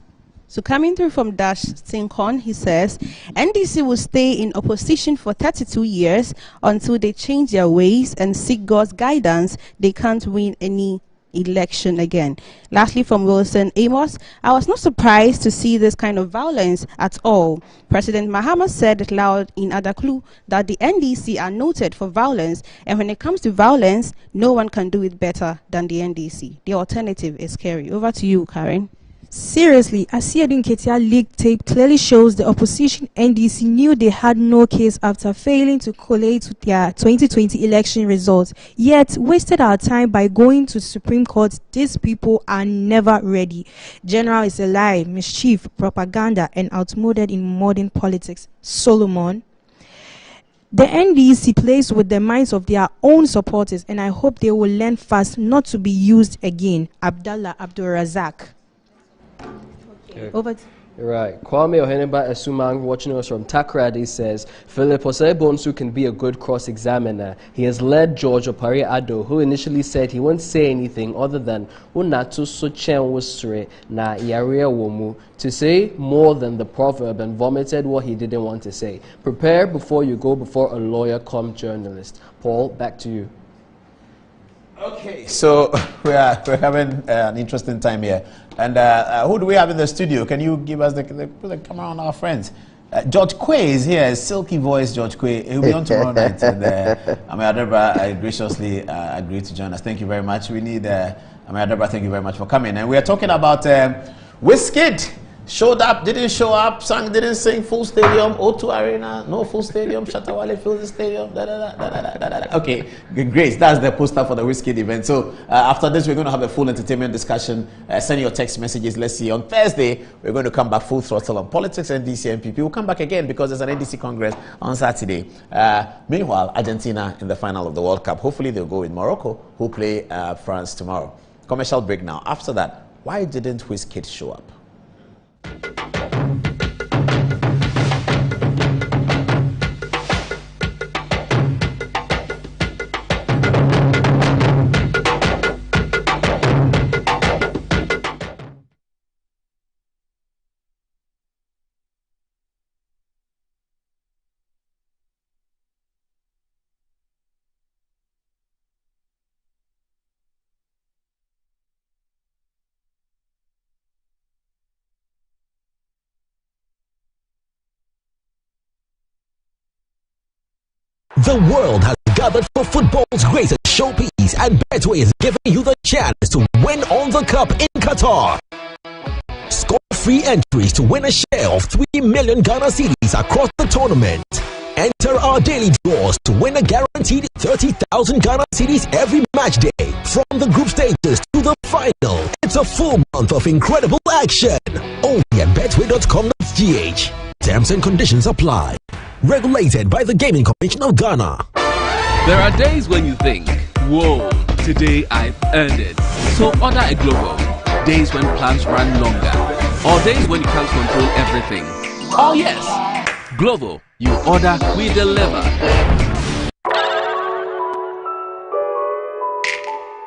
S8: So coming through from Dash Tinkon, he says, NDC will stay in opposition for 32 years until they change their ways and seek God's guidance. They can't win any election again. Lastly, from Wilson Amos, I was not surprised to see this kind of violence at all. President Mahama said it loud in Adaklu that the NDC are noted for violence, and when it comes to violence, no one can do it better than the NDC. The alternative is scary. Over to you, Karen.
S9: Seriously, Asiedu Nketia leaked tape clearly shows the opposition NDC knew they had no case after failing to collate with their 2020 election results, yet wasted our time by going to the Supreme Court. These people are never ready. General is a lie, mischief, propaganda, and outmoded in modern politics. Solomon. The NDC plays with the minds of their own supporters, and I hope they will learn fast not to be used again. Abdallah Abdul Razak.
S5: Okay.
S9: Over to
S5: Right. Kwame Oheneba Esumang, watching us from Takrady, says Philip Osei-Bonsu can be a good cross-examiner. He has led George-Opare Addo, who initially said he won't say anything other than Unatu Sochen Wusre na Yaria Womu, to say more than the proverb, and vomited what he didn't want to say. Prepare before you go before a lawyer come journalist. Paul, back to you.
S1: Okay, so we're having an interesting time here. And who do we have in the studio? Can you give us the camera on our friends? George Quay is here, silky voice George Quay. He'll be on tomorrow night. And Amir Adeba graciously agreed to join us. Thank you very much. We need Amir Adeba, thank you very much for coming. And we are talking about Wizkid. Showed up, didn't show up, sang, didn't sing, full stadium, O2 Arena, no full stadium, Shatawale fills the stadium, Okay, great. That's the poster for the Wizkid event. So after this, we're going to have a full entertainment discussion. Send your text messages. Let's see. On Thursday, we're going to come back full throttle on politics and NDC MPP. We'll come back again because there's an NDC Congress on Saturday. Meanwhile, Argentina in the final of the World Cup. Hopefully, they'll go with Morocco, who play France tomorrow. Commercial break now. After that, why didn't Wizkid show up?
S10: The world has gathered for football's greatest showpiece, and Betway is giving you the chance to win on the cup in Qatar. Score free entries to win a share of 3 million Ghana cedis across the tournament. Enter our daily draws to win a guaranteed 30,000 Ghana cedis every match day. From the group stages to the final, it's a full month of incredible action. Only at betway.com.gh. Terms and conditions apply. Regulated by the Gaming Commission of Ghana.
S11: There are days when you think, whoa, today I've earned it. So order a Global. Days when plans run longer. Or days when you can't control everything. Oh yes, Global. You order, we deliver.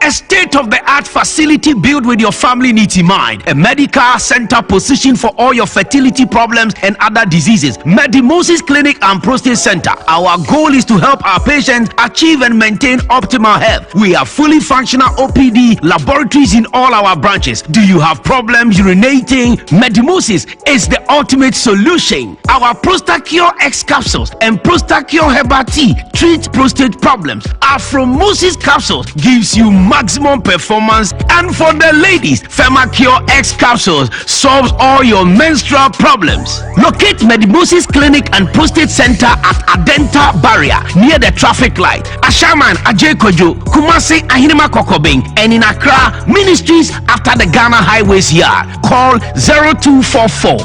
S12: A state-of-the-art facility built with your family needs in mind. A medical center positioned for all your fertility problems and other diseases. Medimosis Clinic and Prostate Center. Our goal is to help our patients achieve and maintain optimal health. We have fully functional OPD laboratories in all our branches. Do you have problems urinating? Medimosis is the ultimate solution. Our Prostacure X capsules and Prostacure Herbal Tea treat prostate problems. Afromosis capsules gives you maximum performance, and for the ladies, Femacure X capsules solves all your menstrual problems. Locate Medimosis Clinic and Prostate Center at Adenta Barrier near the traffic light. Ashaman Ajekojo, Kumasi Ahinima Kokobing, and in Accra, Ministries after the Ghana Highways Yard. Call 0244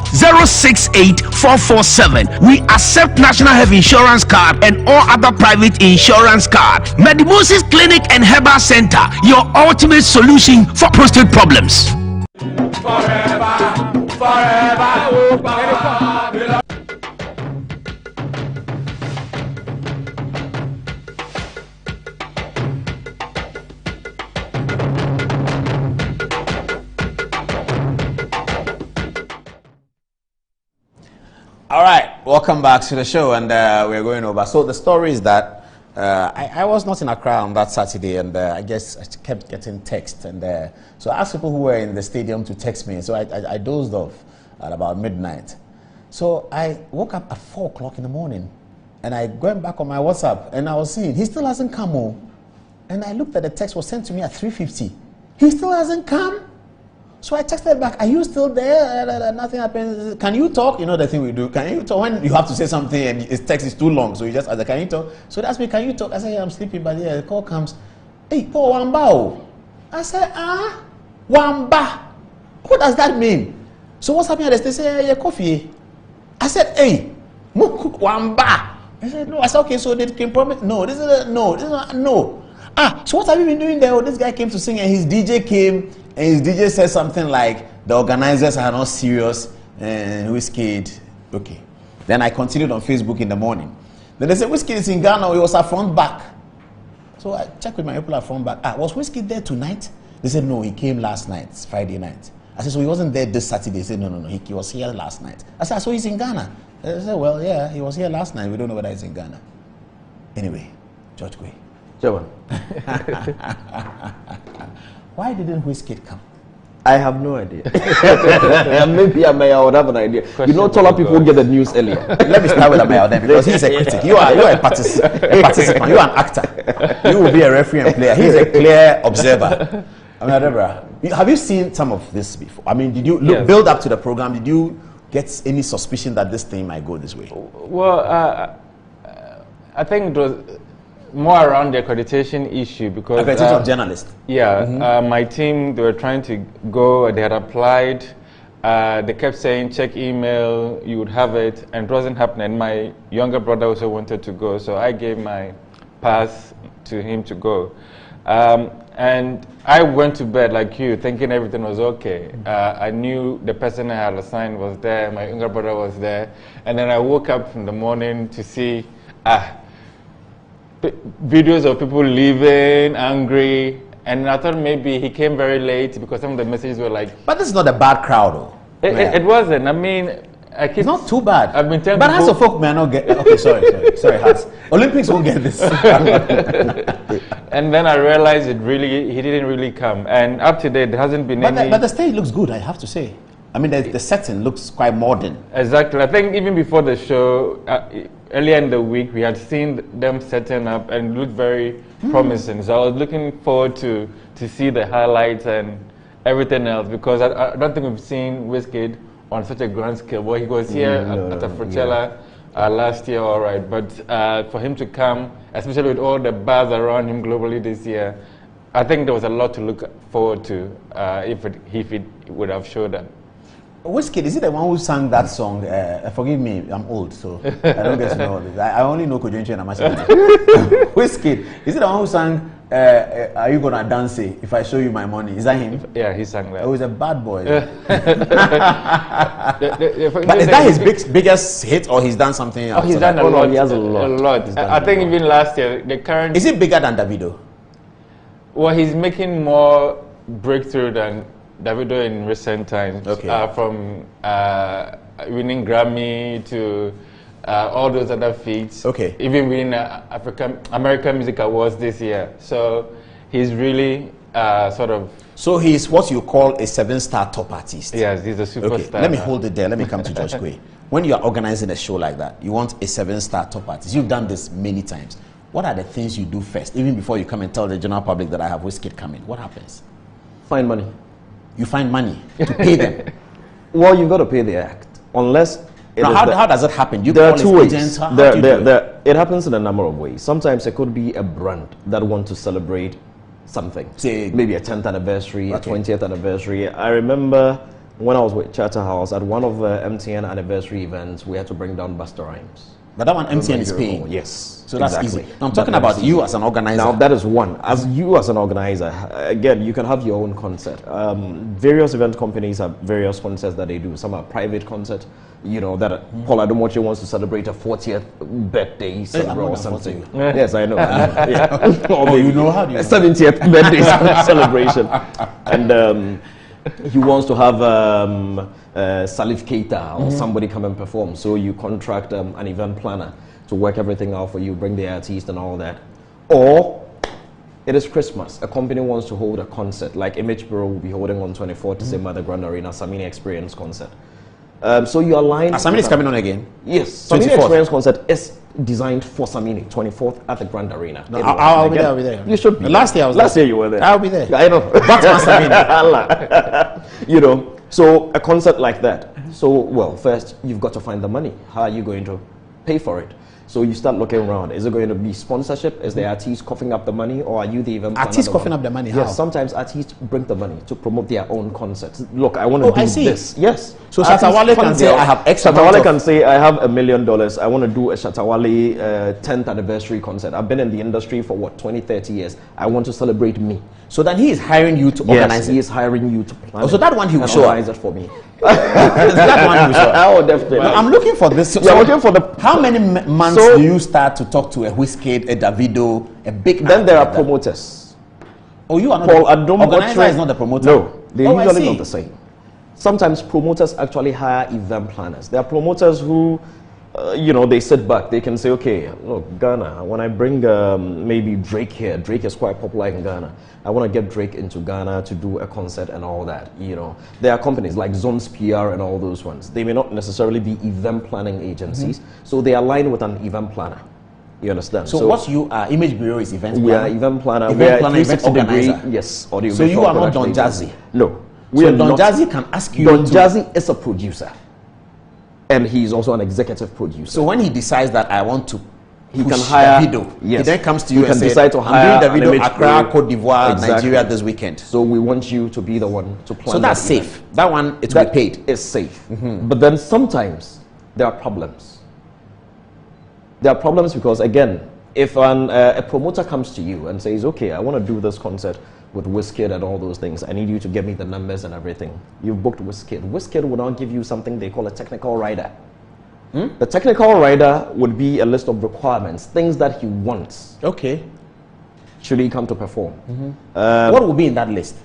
S12: 068 447. We accept National Health Insurance Card and all other private insurance card. Medimosis Clinic and Herbal Center, your ultimate solution for prostate problems.
S1: All right, welcome back to the show, and we're going over. So the story is that I was not in Accra on that Saturday, and I guess I kept getting text, and so I asked people who were in the stadium to text me. So I dozed off at about midnight. So I woke up at 4 o'clock in the morning, and I went back on my WhatsApp, and I was seeing he still hasn't come home. And I looked at the text was sent to me at 3:50. He still hasn't come. So I texted back, are you still there? Nothing happens. Can you talk? You know the thing we do. Can you talk? When you have to say something and his text is too long, so you just ask, can you talk? So that's me, can you talk? I said, yeah, I'm sleeping, but yeah, the call comes. Hey, Paul Wamba. I said, Wamba. What does that mean? So what's happening at the station? They say, yeah, coffee. I said, hey, Wamba. I said, no. I said, okay, so they can promise. No, this is no. So what have you been doing there? Oh, this guy came to sing, and his DJ came. And his DJ said something like, the organizers are not serious, and Wizkid, okay. Then I continued on Facebook in the morning. Then they said, Wizkid is in Ghana, he was at front back. So I checked with my people at front back. Was Wizkid there tonight? They said, no, he came last night, Friday night. I said, so he wasn't there this Saturday? They said, no, he was here last night. I said, so he's in Ghana? They said, well, yeah, he was here last night. We don't know whether he's in Ghana. Anyway, George Gray. Why didn't Wizkid come?
S13: I have no idea. Maybe Amaya would have an idea. You know, taller people get the news earlier.
S1: Let me start with Amaya then, because he's a critic. You are a participant. You are an actor. You will be a referee and player. He's a clear observer. Amaya Deborah, have you seen some of this before? I mean, did you build up to the program? Did you get any suspicion that this thing might go this way?
S14: Well, I think it was more around the accreditation issue, because
S1: accreditation of journalists.
S14: Yeah, my team, they were trying to go. They had applied. They kept saying check email, you would have it, and it wasn't happening. My younger brother also wanted to go, so I gave my pass to him to go. And I went to bed like you, thinking everything was okay. I knew the person I had assigned was there. My younger brother was there, and then I woke up in the morning to see videos of people leaving, angry, and I thought maybe he came very late because some of the messages were like...
S1: But this is not a bad crowd, though.
S14: It wasn't. I mean,
S1: it's not too bad.
S14: I've been telling
S1: but House of Folk may not get... Okay, sorry, House. Olympics won't get this.
S14: And then I realized he didn't really come. And up to date, there hasn't been any...
S1: But the stage looks good, I have to say. I mean, the setting looks quite modern.
S14: Exactly. I think even before the show, earlier in the week, we had seen them setting up and it looked very promising. So I was looking forward to see the highlights and everything else, because I don't think we've seen Wizkid on such a grand scale. Well, he was here at the Frutella last year, all right, but for him to come, especially with all the buzz around him globally this year, I think there was a lot to look forward to if it would have showed up.
S1: Wizkid, is it the one who sang that song? Forgive me, I'm old, so I don't get to know this. I only know Kojonchi and Amashita. Wizkid, is it the one who sang Are You Gonna Dance If I Show You My Money? Is that him?
S14: Yeah, he sang that.
S1: Oh, he's a bad boy. But is that his biggest hit, or he's done something else?
S14: Oh, he's done a lot.
S13: He has a lot.
S14: I think even last year, the current...
S1: Is it bigger than Davido?
S14: Well, he's making more breakthrough than Davido in recent times.
S1: Okay.
S14: From winning Grammy to all those other feats.
S1: Okay.
S14: Even winning American Music Awards this year. So he's really sort of...
S1: So he's what you call a 7-star top artist.
S14: Yes, he's a superstar.
S1: Okay, let me hold it there. Let me come to George Quay. When you are organizing a show like that, you want a 7-star top artist. You've done this many times. What are the things you do first, even before you come and tell the general public that I have Wizkid coming? What happens?
S13: Find money.
S1: You find money to pay them.
S13: Well, you've got to pay the act, unless.
S1: Now, how does it happen? You
S13: there
S1: call
S13: are two ways.
S1: agents? How do you do it?
S13: It happens in a number of ways. Sometimes it could be a brand that want to celebrate something.
S1: Say
S13: maybe a 10th anniversary,
S1: okay.
S13: a 20th anniversary. I remember when I was with Charterhouse at one of the MTN anniversary events, we had to bring down Busta Rhymes.
S1: But that one MTN is paying.
S13: Yes.
S1: So that's easy. Now, I'm talking about you as an organizer.
S13: Now that is one. As you as an organizer, again, you can have your own concert. Various event companies have various concerts that they do. Some are private concert, you know, that Paul Adomoche wants to celebrate a 40th birthday or something. Yes, I know. Yeah. Or
S1: you know how do you
S13: 70th birthday celebration. And he wants to have Salif Keita or somebody come and perform. So you contract an event planner to work everything out for you, bring the artist and all that. Or it is Christmas. A company wants to hold a concert, like Image Bureau will be holding on 24th December at the Grand Arena, Samini Experience concert. So you align...
S1: Samini is coming on again?
S13: Yes. Samini Experience concert is designed for Samini, 24th at the Grand Arena.
S1: No, I'll be there.
S13: You should be.
S1: Last year I was
S13: Last year you were there.
S1: I'll be there.
S13: I know.
S1: Batman Samini.
S13: You know, so a concert like that. So, well, first you've got to find the money. How are you going to pay for it? So you start looking around. Is it going to be sponsorship? Is the artist coughing up the money, or are you the event planner?
S1: Artists coughing up the money? How?
S13: Yes, sometimes artists bring the money to promote their own concerts. Look, I want to do this. Yes.
S1: So Shatawale can say, I have X amount
S13: Shatawale can say, I have $1 million. I want to do a Shatawale 10th anniversary concert. I've been in the industry for what, 20, 30 years. I want to celebrate me.
S1: So then he is hiring you to organize it?
S13: He is hiring you to plan
S1: it. So that one he will show
S13: organize it for me.
S1: That one he will show up.
S13: Oh, definitely.
S1: No, I'm looking for this. So
S13: looking for the...
S1: How many months do you start to talk to a Wizkid, a Davido, a big...
S13: Then there are promoters.
S1: Oh, you are not...
S13: Paul Addo
S1: organizer is not the promoter?
S13: No, they're usually not the same. Sometimes promoters actually hire event planners. There are promoters who... you know, they sit back. They can say, okay, look, Ghana, when I bring maybe Drake here, Drake is quite popular in Ghana. I want to get Drake into Ghana to do a concert and all that, you know. There are companies like Zones PR and all those ones. They may not necessarily be event planning agencies, so they align with an event planner. You understand?
S1: So what you are, Image Bureau is event planner?
S13: We are event planner.
S1: Event planner, event organizer?
S13: Yes.
S1: So you are not Don Jazzy?
S13: No.
S1: So Don Jazzy can ask you
S13: Don Jazzy is a producer. And he's also an executive producer.
S1: So when he decides that I want to
S13: he can hire
S1: Davido,
S13: yes.
S1: He then comes to you
S13: and
S1: says,
S13: decide to hire
S1: I'm doing Davido, Accra, Cote d'Ivoire,
S13: exactly.
S1: Nigeria this weekend.
S13: So we want you to be the one to plan.
S1: So that's
S13: that
S1: safe.
S13: event.
S1: That one, it will be paid.
S13: It's safe. But then sometimes there are problems. There are problems because, again, if a promoter comes to you and says, okay, I want to do this concert with Wizkid and all those things, I need you to get me the numbers and everything. You've booked Wizkid. Wizkid will now give you something they call a technical rider. The technical rider would be a list of requirements, things that he wants.
S1: Okay.
S13: Should he come to perform?
S1: What will be in that list?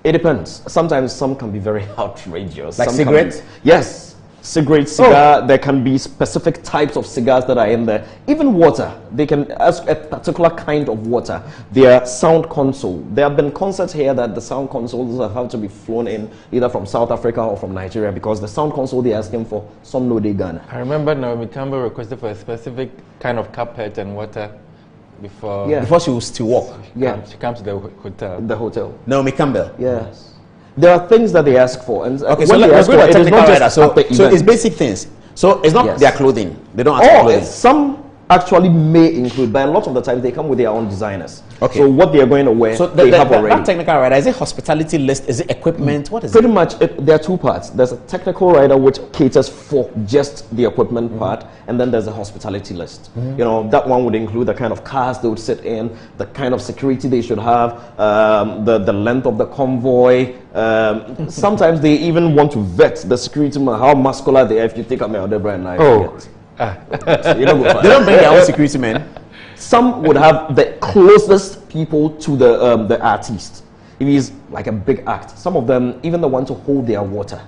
S13: It depends. Sometimes some can be very outrageous.
S1: Like
S13: some
S1: cigarettes?
S13: Yes. Cigarette, cigar, there can be specific types of cigars that are in there. Even water, they can ask a particular kind of water. Their sound console. There have been concerts here that the sound consoles have had to be flown in either from South Africa or from Nigeria because the sound console they're asking for, some no they Ghana.
S14: I remember Naomi Campbell requested for a specific kind of carpet and water before
S1: before she was to walk.
S14: She comes to the hotel.
S13: The hotel.
S1: Naomi Campbell.
S13: Yes. There are things that they ask for, and
S1: okay, so let's go to technical rider. So it's basic things. So it's not their clothing. They don't ask for clothing.
S13: Some actually may include, but a lot of the time they come with their own designers.
S1: Okay.
S13: So what they are going to wear,
S1: so
S13: they have already.
S1: That technical rider, is it hospitality list? Is it equipment? What is
S13: Pretty much, there are two parts. There's a technical rider which caters for just the equipment part, and then there's a hospitality list. You know, that one would include the kind of cars they would sit in, the kind of security they should have, the length of the convoy. Sometimes they even want to vet the security man, how muscular they are. If you take a Deborah and I. So you don't go
S1: they don't bring their own security men.
S13: Some would have the closest people to the artist. If he's like a big act, some of them, even the one to hold their water,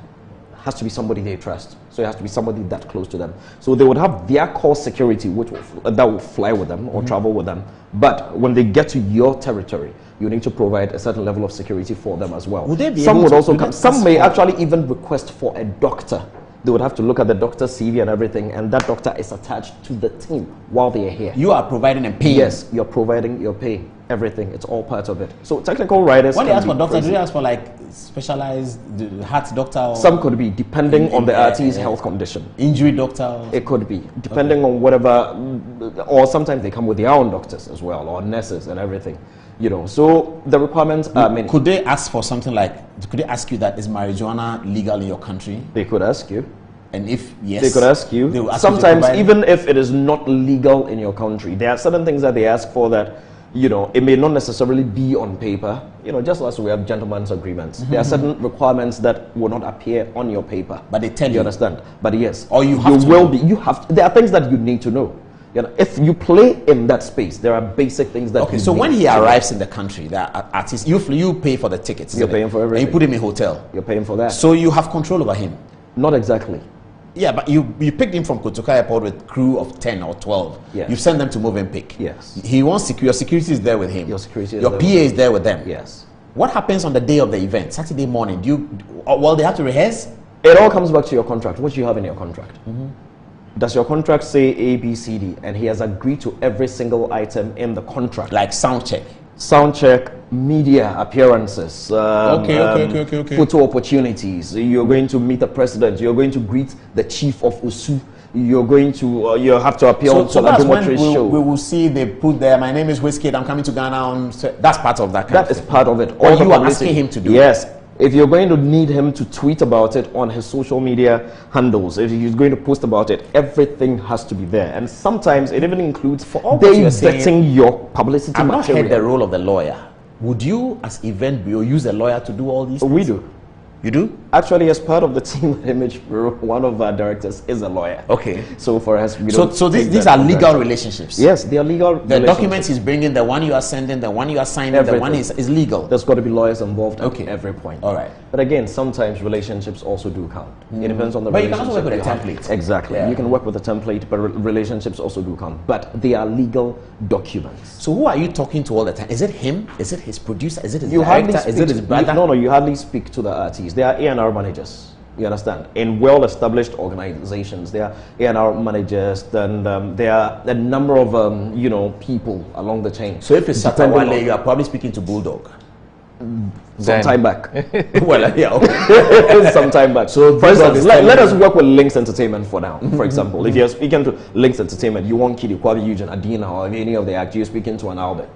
S13: has to be somebody they trust. So it has to be somebody that close to them. So they would have their core security, which that will fly with them or travel with them. But when they get to your territory, you need to provide a certain level of security for them as well.
S1: Would they be
S13: some
S1: able
S13: would
S1: to
S13: also come. Some may actually even request for a doctor. They would have to look at the doctor's CV and everything, and that doctor is attached to the team while they are here.
S1: You are providing and paying.
S13: Yes, you're providing your pay, everything. It's all part of it. So technical riders.
S1: When they ask for doctor, do they ask for like specialized heart doctor? Or
S13: some could be depending on the artist's health condition.
S1: Injury doctor.
S13: It could be depending on whatever, or sometimes they come with their own doctors as well, or nurses and everything. You know, so the requirements are many.
S1: Could they ask for something like, could they ask you that is marijuana legal in your country?
S13: They could ask you.
S1: And if yes,
S13: they could ask you. Sometimes even if it is not legal in your country, there are certain things that they ask for that, you know, it may not necessarily be on paper. You know, just as we have gentlemen's agreements, there are certain requirements that will not appear on your paper.
S1: But they tell you.
S13: You understand? But yes,
S1: or you
S13: have. There are things that you need to know. You know, if you play in that space, there are basic things that.
S1: Okay, so when he arrives in the country, the artist, you pay for the tickets.
S13: You're paying for everything.
S1: And you put him in hotel.
S13: You're paying for that.
S1: So you have control over him.
S13: Not exactly.
S1: Yeah, but you picked him from Kotoka Airport with crew of 10 or 12.
S13: Yes.
S1: You send them to move and pick.
S13: Yes.
S1: He wants your security is there with him.
S13: Your security.
S1: Your PA is there with them.
S13: Yes.
S1: What happens on the day of the event, Saturday morning? They have to rehearse?
S13: It all comes back to your contract. What you have in your contract. Does your contract say A, B, C, D, and he has agreed to every single item in the contract?
S1: Like sound check.
S13: Sound check, media appearances,
S1: okay.
S13: photo opportunities. You're going to meet the president. You're going to greet the chief of USU. You're going to you have to appear on
S1: so
S13: the Domotrice show.
S1: We will see they put there, my name is Wizkid, I'm coming to Ghana. That's part of that.
S13: That is part of it.
S1: Or you are asking him to do.
S13: Yes. If you're going to need him to tweet about it on his social media handles, if he's going to post about it, everything has to be there. And sometimes it even includes vetting your publicity
S1: I've
S13: material.
S1: not heard the role of the lawyer. Would you, as event bureau, use a lawyer to do all these things?
S13: We do.
S1: You do?
S13: Actually, as part of the team image bureau, one of our directors is a lawyer.
S1: Okay.
S13: So for us, we
S1: so these are legal relationships.
S13: Yes, they are legal.
S1: The documents he's bringing, the one you are sending, the one you are signing, everything. The one is legal.
S13: There's got to be lawyers involved at every point.
S1: All right.
S13: But again, sometimes relationships also do count. It depends on the
S1: but
S13: relationship.
S1: But you can also work with a template.
S13: Exactly. Yeah. You can work with a template, but relationships also do count. But they are legal documents.
S1: So who are you talking to all the time? Is it him? Is it his producer? Is it his director? Is it his brother?
S13: No, you hardly speak to the artists. They are A&R managers. You understand? In well-established organizations, there are A&R managers, and there are a number of people along the chain.
S1: So if it's Satawale, you are probably speaking to Bulldog.
S13: Some time back.
S1: Well, yeah, okay.
S13: Some time back.
S1: So
S13: for instance, let us work with Links Entertainment for now. For example, if you're speaking to Links Entertainment, you want Kidi, Kwabi, Eugene, Adina, or any of the actors, you're speaking to an Albert.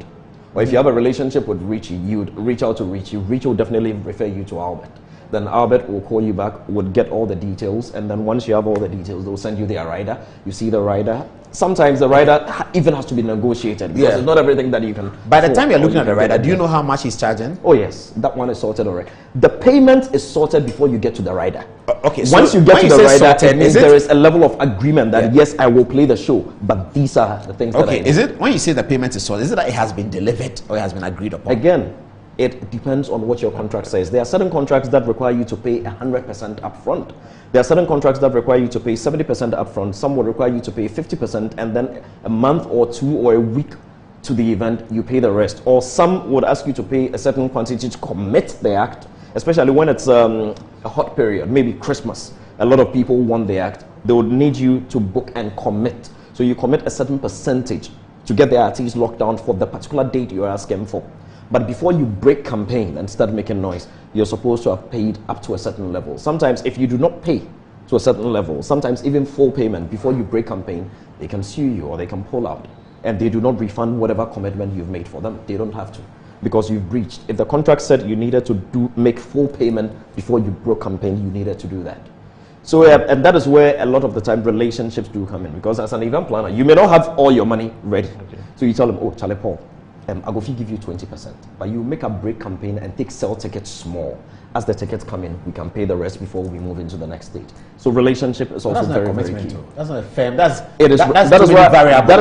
S13: Or if you have a relationship with Richie, you'd reach out to Richie. Richie will definitely refer you to Albert. Then Albert will call you back, would get all the details, and then once you have all the details, they'll send you their rider. You see the rider. Sometimes the rider even has to be negotiated because it's not everything that you can.
S1: By the time you're looking at the rider, do you know how much he's charging?
S13: Oh yes, that one is sorted already. The payment is sorted before you get to the rider.
S1: Okay.
S13: Once you get to the rider, it means there is a level of agreement that yes, I will play the show, but these are the things that I
S1: is it when you say the payment is sorted? Is it that it has been delivered or it has been agreed upon?
S13: Again, it depends on what your contract says. There are certain contracts that require you to pay 100% upfront. There are certain contracts that require you to pay 70% upfront. Some will require you to pay 50%, and then a month or two or a week to the event, you pay the rest. Or some would ask you to pay a certain quantity to commit the act, especially when it's a hot period, maybe Christmas. A lot of people want the act. They would need you to book and commit. So you commit a certain percentage to get the artist locked down for the particular date you're asking for. But before you break campaign and start making noise, you're supposed to have paid up to a certain level. Sometimes if you do not pay to a certain level, sometimes even full payment before you break campaign, they can sue you or they can pull out. And they do not refund whatever commitment you've made for them. They don't have to, because you've breached. If the contract said you needed to make full payment before you broke campaign, you needed to do that. So, and that is where a lot of the time relationships do come in, because as an event planner, you may not have all your money ready. So you tell them, oh, Charlie Paul, I go give you 20%, but you make a break campaign and sell tickets small. As the tickets come in, we can pay the rest before we move into the next stage. So relationship is also very, very key.
S1: That's not a firm. That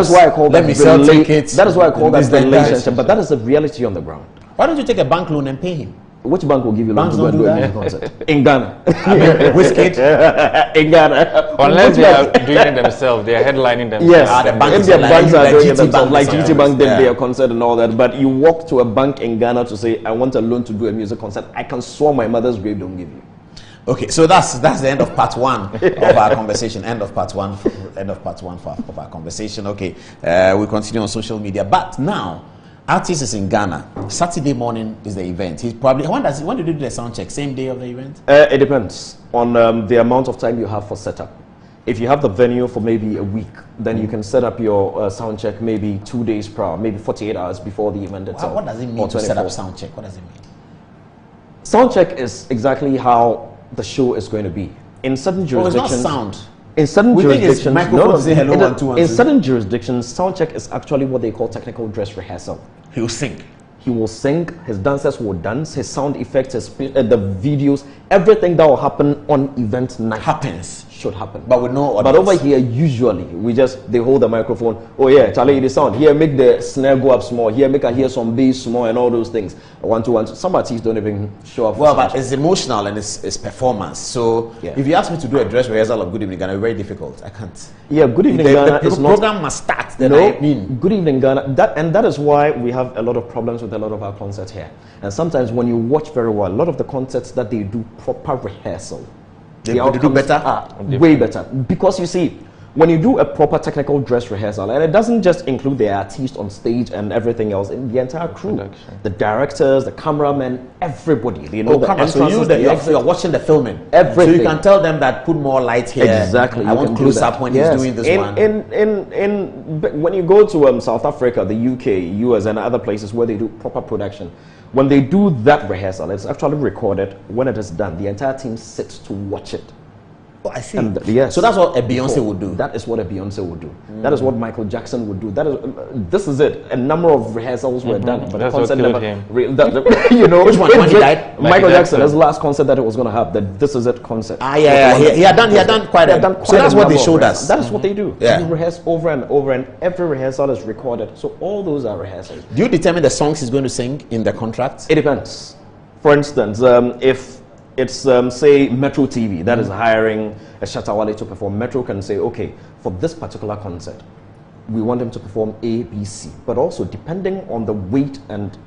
S13: is why I call that
S1: tickets.
S13: That is why I call that relationship. But that is the reality on the ground.
S1: Why don't you take a bank loan and pay him?
S13: Which bank will give you loans
S1: to
S13: do a music concert? In Ghana.
S1: Wizkid?
S13: In Ghana.
S14: Unless they are doing it themselves, they are headlining themselves.
S13: Yes,
S1: the
S13: if their banks are doing it themselves, like GT Bank did their concert and all that, but you walk to a bank in Ghana to say, I want a loan to do a music concert, I can swear my mother's grave don't give you.
S1: Okay, so that's the end of part one of our conversation. End of part one of our conversation. Okay, we continue on social media, but now artist is in Ghana. Saturday morning is the event. He's probably when did you do the sound check? Same day of the event?
S13: It depends on the amount of time you have for setup. If you have the venue for maybe a week, then you can set up your sound check maybe 2 days prior, maybe 48 hours before the event itself.
S1: What does it mean to set up sound check? What does it mean?
S13: Sound check is exactly how the show is going to be. In certain jurisdictions,
S1: it's not sound.
S13: In certain jurisdictions,
S1: say hello and two and
S13: in
S1: two.
S13: certain jurisdictions, sound check is actually what they call technical dress rehearsal.
S1: He will sing.
S13: He will sing. His dancers will dance. His sound effects, the videos, everything that will happen on event night should happen.
S1: But with no audience.
S13: But over here, usually they hold the microphone. Oh yeah, Charlie, the sound here. Make the snare go up small. Here, make I hear some bass small and all those things. 1 2 1 2. Some artists don't even show up.
S1: Well, but it's emotional and it's performance. So if you ask me to do a dress rehearsal of Good Evening Ghana, it's very difficult. I can't.
S13: Yeah, Good Evening Ghana is not.
S1: The program must start.
S13: Good Evening Ghana. That is why we have a lot of problems with a lot of our concerts here. And sometimes when you watch very well, a lot of the concerts that they do proper rehearsal,
S1: they do better,
S13: way better. Because you see, when you do a proper technical dress rehearsal, and it doesn't just include the artist on stage and everything else, the entire crew, the directors, the cameramen, everybody. They know the entrances.
S1: So you're watching the filming.
S13: Everything.
S1: So you can tell them that put more light here.
S13: Exactly.
S1: I want close up when he's doing this one.
S13: When you go to South Africa, the UK, US, and other places where they do proper production, when they do that rehearsal, it's actually recorded. When it is done, the entire team sits to watch it.
S1: Oh, I see.
S13: And, yes.
S1: So that's what a Beyonce would do.
S13: That is what a Beyonce would do. That is what Michael Jackson would do. This is it. A number of rehearsals were done, but the concert never. You know,
S1: which one? When he died?
S13: Michael Jackson. His last concert that it was going to have. That This Is It concert.
S1: He had done quite a. So that's what they showed us.
S13: That is what they do. You rehearse over and over, and every rehearsal is recorded. So all those are rehearsals.
S1: Do you determine the songs he's going to sing in the contract?
S13: It depends. For instance, if it's say Metro TV that is hiring a Shatawale to perform, Metro can say, okay, for this particular concert, we want him to perform A, B, C. But also depending on the weight and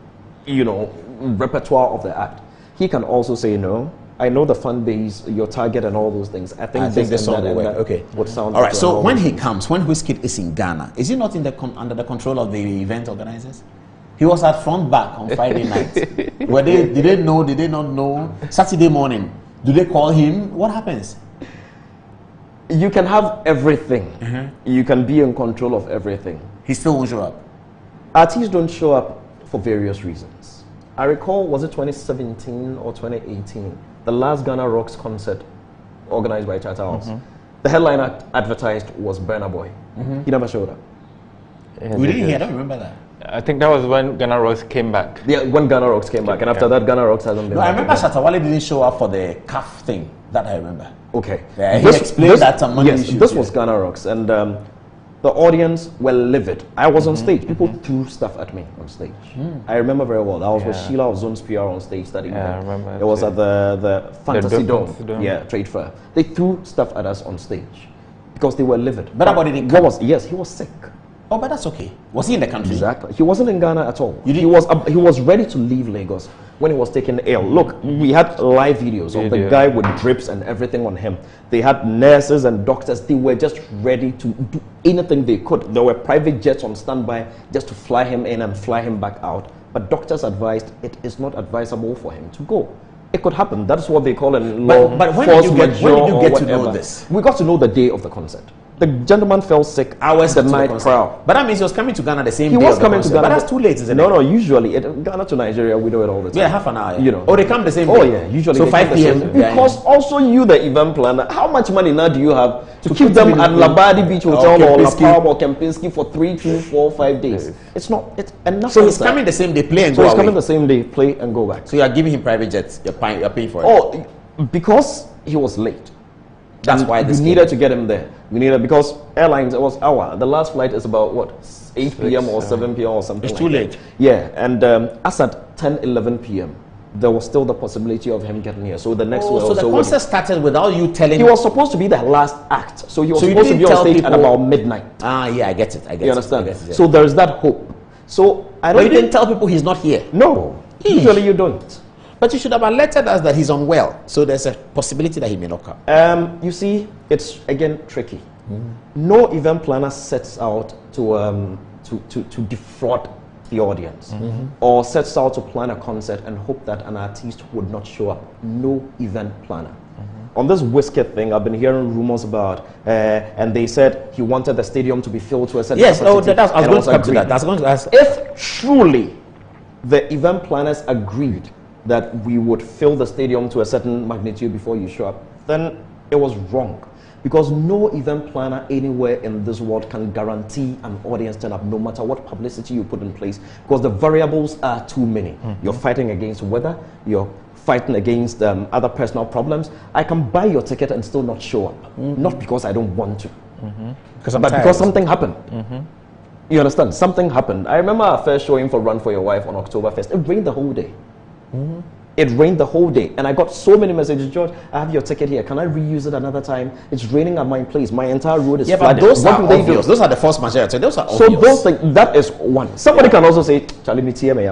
S13: repertoire of the act, he can also say, no, I know the fan base, your target, and all those things. I think this song will work.
S1: Okay.
S13: Would sound.
S1: All right. So when he comes, when Wizkid is in Ghana, is he not under the control of the event organizers? He was at front back on Friday night. Did they know? Did they not know? Saturday morning, do they call him? What happens?
S13: You can have everything. You can be in control of everything.
S1: He still won't show up.
S13: Artists don't show up for various reasons. I recall, was it 2017 or 2018? The last Ghana Rocks concert organized by Tata House. The headline advertised was Burna Boy. He never showed up.
S1: We didn't hear. I don't remember that.
S14: I think that was when Ghana Rocks came back.
S13: Yeah, when Ghana Rocks came back, and after that, Ghana Rocks hasn't been.
S1: No, I remember Shatawale didn't show up for the CAF thing. That I remember.
S13: Okay.
S1: Yeah, he explained that some money issues.
S13: This was Ghana Rocks, and the audience were livid. I was on stage. People threw stuff at me on stage. I remember very well. I was with Sheila of Zones PR on stage that evening.
S14: I remember.
S13: It was at the Fantasy Dome. Yeah, trade fair. They threw stuff at us on stage because they were livid.
S1: But
S13: yes, he was sick.
S1: Oh, but that's okay. Was he in the country?
S13: Exactly. He wasn't in Ghana at all. He was ready to leave Lagos when he was taken ill. Look, we had live videos of the guy with drips and everything on him. They had nurses and doctors. They were just ready to do anything they could. There were private jets on standby just to fly him in and fly him back out. but doctors advised it is not advisable for him to go. It could happen. That's what they call in law.
S1: But when did you get to know this?
S13: We got to know the day of the concert. The gentleman fell sick hours the night prior.
S1: But that means he was coming to Ghana the same day.
S13: He was coming to Ghana.
S1: But that's too late, isn't it?
S13: No, usually Ghana to Nigeria, we do it all the time.
S1: Yeah, half an hour.
S13: You know.
S1: Oh, they come the same day.
S13: Oh yeah, usually.
S1: So 5 p.m.
S13: Because also you, the event planner, how much money now do you have to keep them at Labadi Beach Hotel or La Palma or Kempinski for 3, 2, 4, 5 days? It's not. It's enough.
S1: So he's coming the same day, play and go
S13: away. So he's coming
S1: the
S13: same day, play and go back.
S1: So you are giving him private jets. You're paying for it.
S13: Oh, because he was late.
S1: That's why
S13: we needed to get him there. We needed, because airlines, it was hour. The last flight is about what, 8 p.m. or 7 p.m. or something.
S1: It's too late.
S13: Yeah, and as at 10, 11 p.m., there was still the possibility of him getting here. So the next
S1: so the concert started without you telling
S13: him. He was supposed to be the last act. So he was supposed to be on stage at about midnight.
S1: Ah, yeah, I get it.
S13: You understand? Yeah. So there's that hope. So I don't.
S1: But you didn't tell people he's not here.
S13: No, usually you don't.
S1: But you should have alerted us that he's unwell. So there's a possibility that he may not come.
S13: You see, it's again tricky. No event planner sets out to defraud the audience or sets out to plan a concert and hope that an artist would not show up. No event planner. On this Wizkid thing, I've been hearing rumors about, and they said he wanted the stadium to be filled to a certain
S1: capacity.
S13: I was
S1: going to come to that. That's going to ask.
S13: If truly the event planners agreed that we would fill the stadium to a certain magnitude before you show up, then it was wrong. Because no event planner anywhere in this world can guarantee an audience turn up, no matter what publicity you put in place, because the variables are too many. You're fighting against weather, you're fighting against other personal problems. I can buy your ticket and still not show up, not because I don't want to, but because something happened. You understand? Something happened. I remember our first showing for Run for Your Wife on October 1st. It rained the whole day. It rained the whole day, and I got so many messages. George, I have your ticket here. Can I reuse it another time? It's raining at my place. My entire road is flooded.
S1: But those are obvious. Those are the force majeure. So those are obvious.
S13: So those things, that is one. Somebody can also say, Charlie, me TM,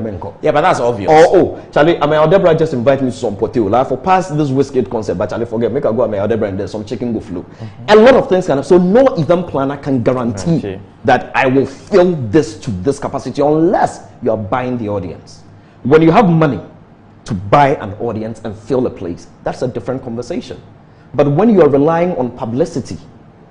S1: yeah, but that's obvious.
S13: Oh, Charlie, Deborah just invite me to some potato. Like for past this Wizkid concert, but Charlie, forget, make I go at Deborah and there's some chicken go flu. A lot of things can happen. So no event planner can guarantee that I will fill this to this capacity unless you are buying the audience. When you have money to buy an audience and fill a place, that's a different conversation. But when you are relying on publicity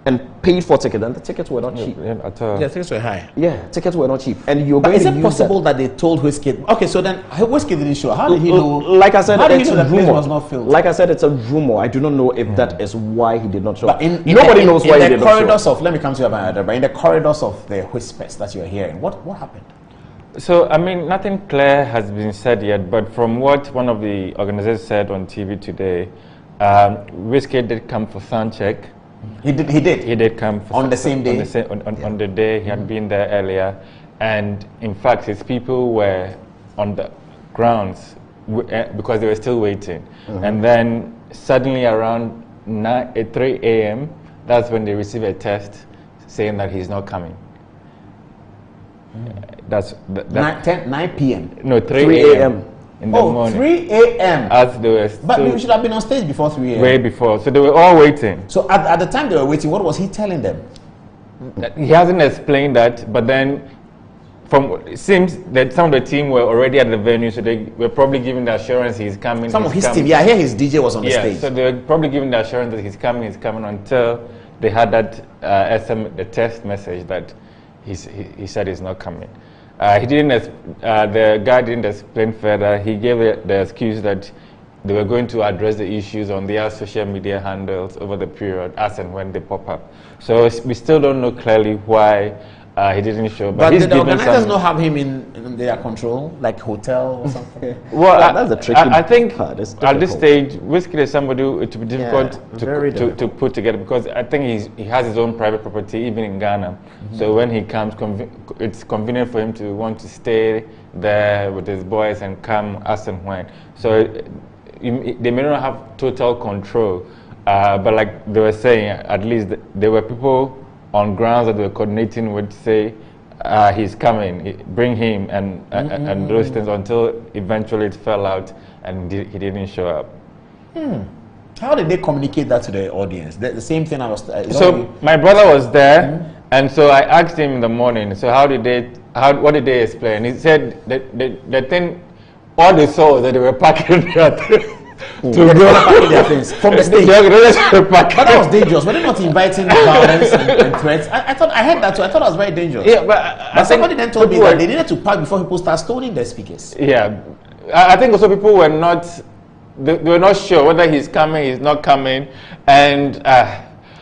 S13: and paid for tickets, and the tickets were not cheap.
S1: Yeah, tickets were high.
S13: Yeah, tickets were not cheap. And you're
S1: but
S13: going
S1: is
S13: to
S1: it
S13: use
S1: possible that they told Wizkid? Okay, so then Wizkid didn't show. How did he know?
S13: Like I said, it's a rumor.
S1: Was not filled?
S13: Like I said, it's a rumor. I do not know if that is why he did not show.
S1: But
S13: nobody knows why he did not show.
S1: In the corridors of, let me come to you about that. But in the corridors of the whispers that you're hearing, what happened?
S14: So, I mean, nothing clear has been said yet, but from what one of the organizers said on TV today, Wizkid did come for sound check.
S1: He did
S14: come for
S1: on the same day?
S14: On the day. He had been there earlier. And in fact, his people were on the grounds because they were still waiting. And then suddenly around 3 a.m., that's when they received a text saying that he's not coming. That's
S1: 9 p.m.
S14: No, 3 a.m. in the morning.
S1: 3 a.m.
S14: As they were
S1: but we should have been on stage before 3 a.m.
S14: Way before. So they were all waiting.
S1: So at the time they were waiting, what was he telling them?
S14: He hasn't explained that, but then it seems that some of the team were already at the venue, so they were probably giving the assurance he's coming.
S1: Some of his team, I hear his DJ was on the stage.
S14: So they were probably giving the assurance that he's coming until they had that the text message that he said he's not coming. He didn't. The guy didn't explain further. He gave the excuse that they were going to address the issues on their social media handles over the period, as and when they pop up. So we still don't know clearly why he didn't show.
S1: But did the organizers not have him in their control, like hotel or something?
S14: Well,
S13: that's the tricky
S14: I think
S13: part.
S14: at this stage, Wizkid is somebody who it would be difficult to put together, because I think he has his own private property, even in Ghana. So when he comes, it's convenient for him to want to stay there with his boys and come as and when. So they may not have total control, but like they were saying, at least there were people on grounds that they were coordinating with, say, he's coming, bring him, and those things, until eventually it fell out and he didn't show up.
S1: How did they communicate that to the audience? The same thing I was...
S14: so my brother was there, And so I asked him in the morning, so what did they explain? He said that the thing, all they saw was that they were packing their things to go.
S1: Their things from the stage. But that was dangerous. Were they not inviting violence and threats? I heard that too. I thought it was very dangerous.
S14: Yeah, but
S1: somebody then told me that they needed to pack before people start stoning their speakers.
S14: Yeah, I think also people were not, they were not sure whether he's coming, he's not coming, and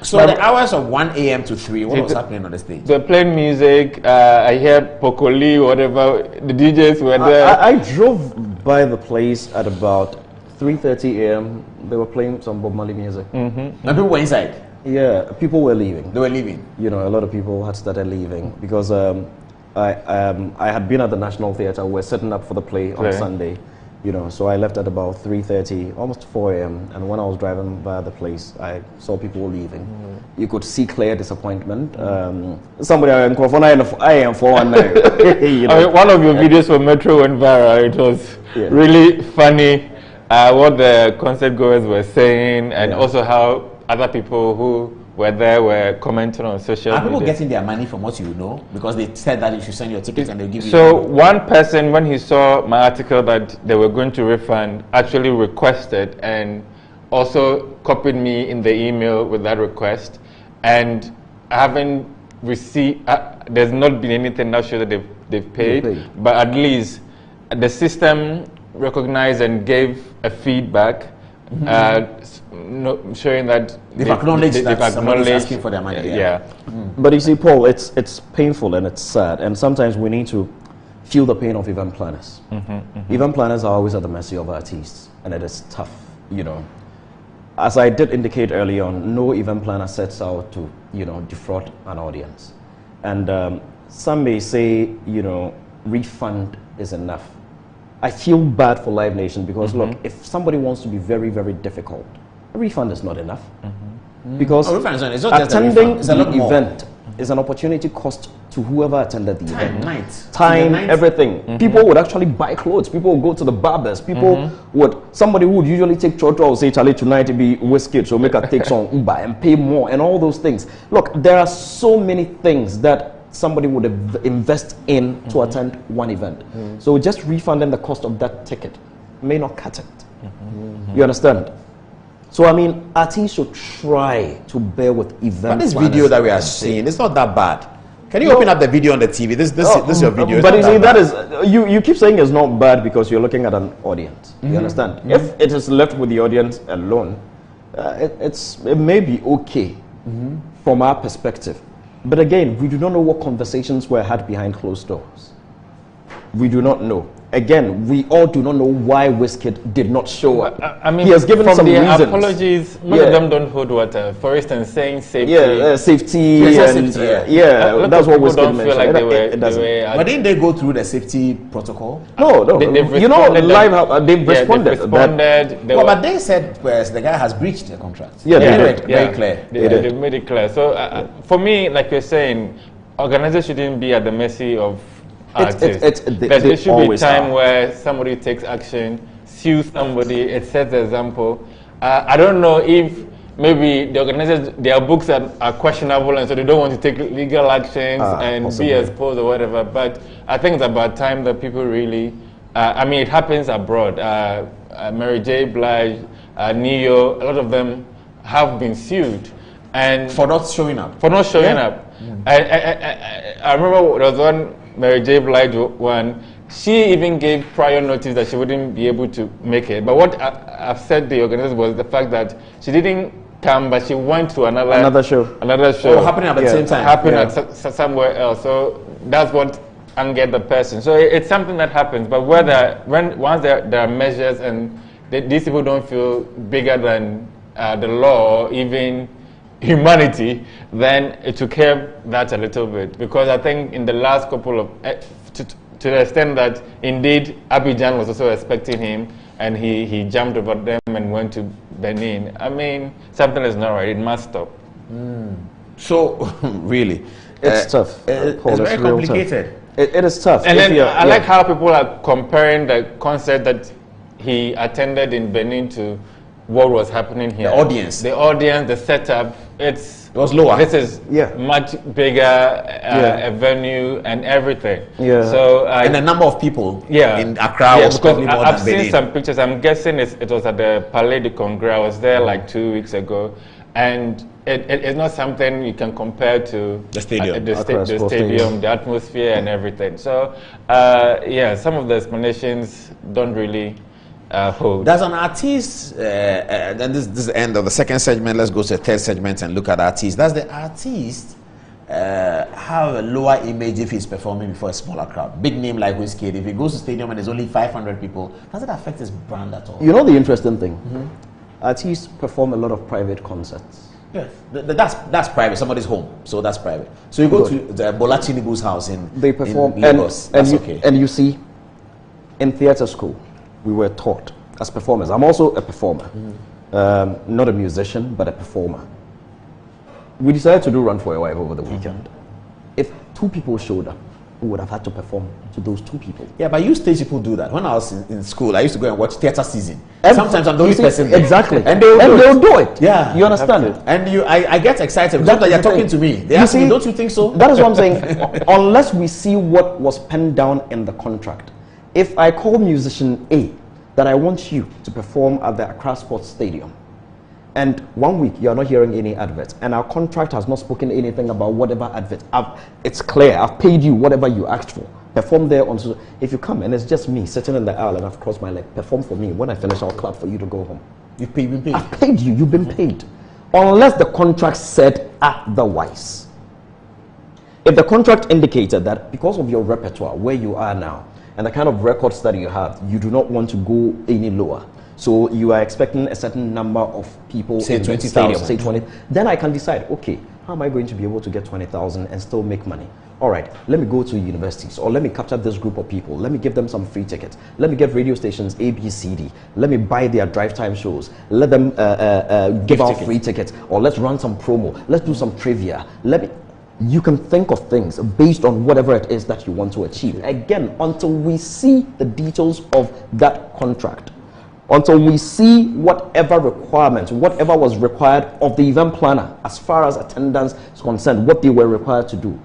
S1: so the hours of 1 a.m. to 3, what was happening on the stage?
S14: They're playing music. I heard Pokoli, whatever. The DJs were there.
S13: I drove by the place at about 3:30 a.m. They were playing some Bob Marley music.
S1: And people were inside?
S13: Yeah, people were leaving.
S1: They were leaving?
S13: You know, a lot of people had started leaving because I had been at the National Theatre. We're setting up for the play on Sunday. You know, so I left at about 3:30, almost 4 a.m. And when I was driving by the place, I saw people leaving. You could see clear disappointment. Somebody I am 419. You know.
S14: One of your videos for Metro went viral. It was really funny what the concert goers were saying, and also how other people who were there were commenting on social media.
S1: Are people getting their money from what you know? Because they said that you should send your tickets and they'll give you.
S14: So one person, when he saw my article that they were going to refund, actually requested and also copied me in the email with that request. And I haven't received, there's not been anything that shows that they've paid, but at least the system recognized and gave a feedback showing that
S1: they've acknowledged that somebody's asking for their money.
S13: But you see, Paul, it's painful and it's sad, and sometimes we need to feel the pain of event planners. Event planners are always at the mercy of artists, and it is tough, you know. As I did indicate early on, no event planner sets out to, you know, defraud an audience. And some may say, you know, refund is enough. I feel bad for Live Nation because, look, if somebody wants to be very, very difficult, a refund is not enough. Because attending the event is an opportunity cost to whoever attended the event. Time, everything. People would actually buy clothes. People would go to the barbers. People somebody who would usually take Choto would say, Charlie, tonight it be Wizkid, so make a take some Uber and pay more and all those things. Look, there are so many things that somebody would invest in to attend one event. So just refunding the cost of that ticket may not cut it. You understand? So I mean, artists should try to bear with events.
S1: But this video that we are seeing, it's not that bad. Can you open up the video on the TV? This is your video.
S13: But you see, that is you keep saying it's not bad because you're looking at an audience. You understand? If it is left with the audience alone, it may be okay from our perspective. But again, we do not know what conversations were had behind closed doors. We do not know. Again, we all do not know why Wizkid did not show up.
S14: I mean,
S13: he has given some reasons.
S14: Apologies, most of them don't hold water. For instance, saying safety.
S13: Safety. That's what Wizkid mentioned.
S1: But didn't they go through the safety protocol?
S13: No. You know, live they've responded.
S1: But they said the guy has breached the contract.
S14: Very clear. They made it clear. So for me, like you're saying, organizers shouldn't be at the mercy of artists. There should be a time where somebody takes action, sues somebody, it sets the example. I don't know if maybe the organizers, their books that are questionable and so they don't want to take legal actions and be exposed or whatever, but I think it's about time that people really, I mean, it happens abroad. Mary J. Blige, Neo, a lot of them have been sued. And
S1: for not showing up.
S14: I remember there was one Mary J. Blige one, she even gave prior notice that she wouldn't be able to make it. But what I've said the organizers was the fact that she didn't come, but she went to another show.
S1: Oh, happening at the same time.
S14: Happening somewhere else. So that's what angered the person. So it's something that happens. But once there are measures and these people don't feel bigger than the law or even humanity, then it took care of that a little bit, because I think in the last couple of to the extent that indeed Abidjan was also expecting him and he jumped over them and went to Benin. I mean, something is not right. It must stop.
S1: So really,
S13: it's tough.
S1: It's very complicated.
S13: It is tough.
S14: And then I like how people are comparing the concert that he attended in Benin to what was happening here.
S1: The audience,
S14: the setup. it
S1: was lower.
S14: This is much bigger a venue and everything. So
S1: and the number of people in Accra was
S14: because
S1: probably more
S14: I've
S1: than
S14: seen some pictures. I'm guessing it was at the Palais de Congrès. I was there like 2 weeks ago, and it's not something you can compare to
S1: the stadium,
S14: the stadium, the atmosphere, and everything. So some of the explanations don't really hold.
S1: Does an artist, then this is the end of the second segment, let's go to the third segment and look at artists. Does the artist have a lower image if he's performing before a smaller crowd? Big name like Wizkid, if he goes to stadium and there's only 500 people, does it affect his brand at all?
S13: You know the interesting thing? Artists perform a lot of private concerts.
S1: Yes, that's private. Somebody's home, so that's private. So you go to the Bola Tinubu's house in Lagos.
S13: And you see, in theater school, we were taught as performers. I'm also a performer, not a musician, but a performer. We decided to do Run for Your Wife over the weekend. If 2 people showed up, we would have had to perform to those 2 people.
S1: Yeah, but you stage people do that. When I was in school, I used to go and watch theater season. Sometimes I'm the only person there.
S13: Exactly.
S1: And they'll do it.
S13: Yeah. You understand?
S1: And I get excited because you're talking to me. They ask me, don't you think so?
S13: That is what I'm saying. Unless we see what was penned down in the contract. If I call musician A that I want you to perform at the Accra Sports Stadium, and 1 week you're not hearing any adverts, and our contract has not spoken anything about whatever advert, it's clear, I've paid you whatever you asked for, perform there on. If you come and it's just me sitting in the aisle and I've crossed my leg, perform for me. When I finish, I'll clap for you to go home.
S1: You've been paid.
S13: I've paid you. You've been paid, unless the contract said otherwise. If the contract indicated that because of your repertoire, where you are now, and the kind of records that you have, you do not want to go any lower. So you are expecting a certain number of people
S1: say
S13: in
S1: 20,000,
S13: say 20. Then I can decide, okay, how am I going to be able to get 20,000 and still make money? All right, let me go to universities, or let me capture this group of people. Let me give them some free tickets. Let me get radio stations A, B, C, D. Let me buy their drive time shows. Let them give out free tickets, or let's run some promo. Let's do some trivia. You can think of things based on whatever it is that you want to achieve. Again, until we see the details of that contract, until we see whatever requirements, whatever was required of the event planner as far as attendance is concerned, what they were required to do,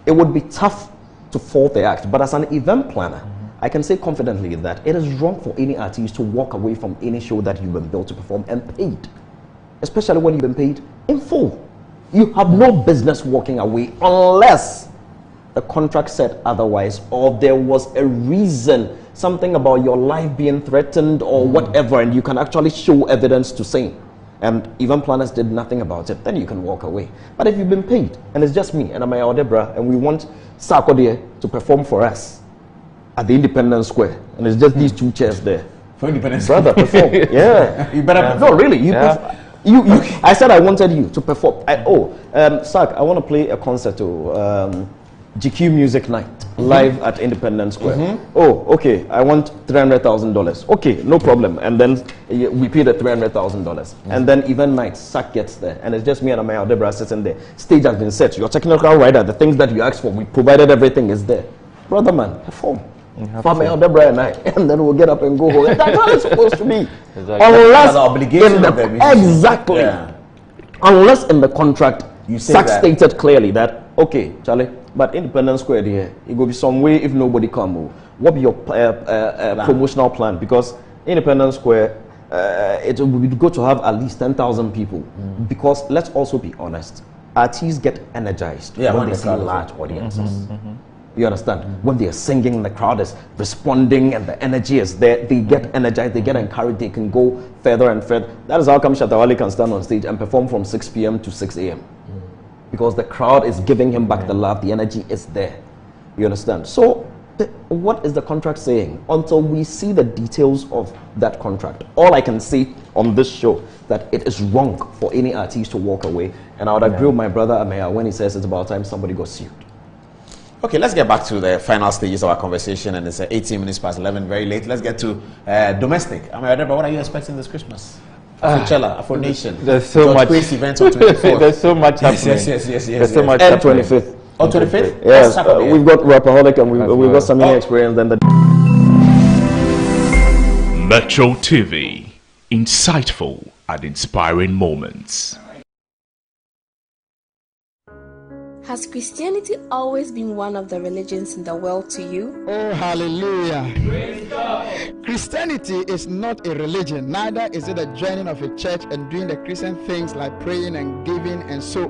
S13: it would be tough to fault the act. But as an event planner, I can say confidently that it is wrong for any artist to walk away from any show that you've been billed to perform and paid, especially when you've been paid in full. You have no business walking away unless the contract said otherwise, or there was a reason, something about your life being threatened or whatever, and you can actually show evidence to say, and event planners did nothing about it, then you can walk away. But if you've been paid, and it's just me and Opare Addo, and we want Sarkodie to perform for us at the Independence Square, and it's just these 2 chairs there.
S1: For Independence Square?
S13: Brother, perform. Yeah.
S1: You better perform.
S13: No, really. I said I wanted you to perform. Sark, I want to play a concert to GQ Music Night live at Independence Square. Oh, okay. I want $300,000. Okay, no problem. And then we pay the $300,000. And then event night, Sark gets there, and it's just me and Opare Addo sitting there. Stage has been set. Your technical rider, the things that you asked for, we provided everything is there. Brother man, perform. Opare Addo and I, and then we'll get up and go home. That's how it's supposed to be. Unless
S1: the obligation of them.
S13: Exactly. Yeah. Unless in the contract, Sark stated clearly that, okay, Charlie, but Independence Square there, it will be some way if nobody come. What be your promotional plan? Because Independence Square, it will be good to have at least 10,000 people. Because let's also be honest, artists get energized when they see large audiences. You understand? When they are singing, the crowd is responding and the energy is there. They get energized, they get encouraged, they can go further and further. That is how come Shatta Wale can stand on stage and perform from 6 p.m. to 6 a.m. Because the crowd is giving him back the love, the energy is there. You understand? So, what is the contract saying? Until we see the details of that contract, all I can say on this show that it is wrong for any artist to walk away. And I would agree with my brother Amaya when he says it's about time somebody got sued.
S1: Okay, let's get back to the final stages of our conversation, and it's 18 minutes past 11, very late. Let's get to domestic. Opare Addo, what are you expecting this Christmas? Afrochella, Afro Nation.
S14: There's so much.
S1: Events on 24th.
S14: There's so much happening.
S1: Yes.
S14: There's so much
S13: and
S14: happening.
S13: 25th.
S1: Oh, 25th?
S13: Yes, we've got Rapaholic and we've got some experience. Then
S15: Metro TV, insightful and inspiring moments. Has Christianity always been one of the religions in the world to you?
S16: Oh, hallelujah. Praise God. Christianity is not a religion, neither is it a joining of a church and doing the Christian things like praying and giving and so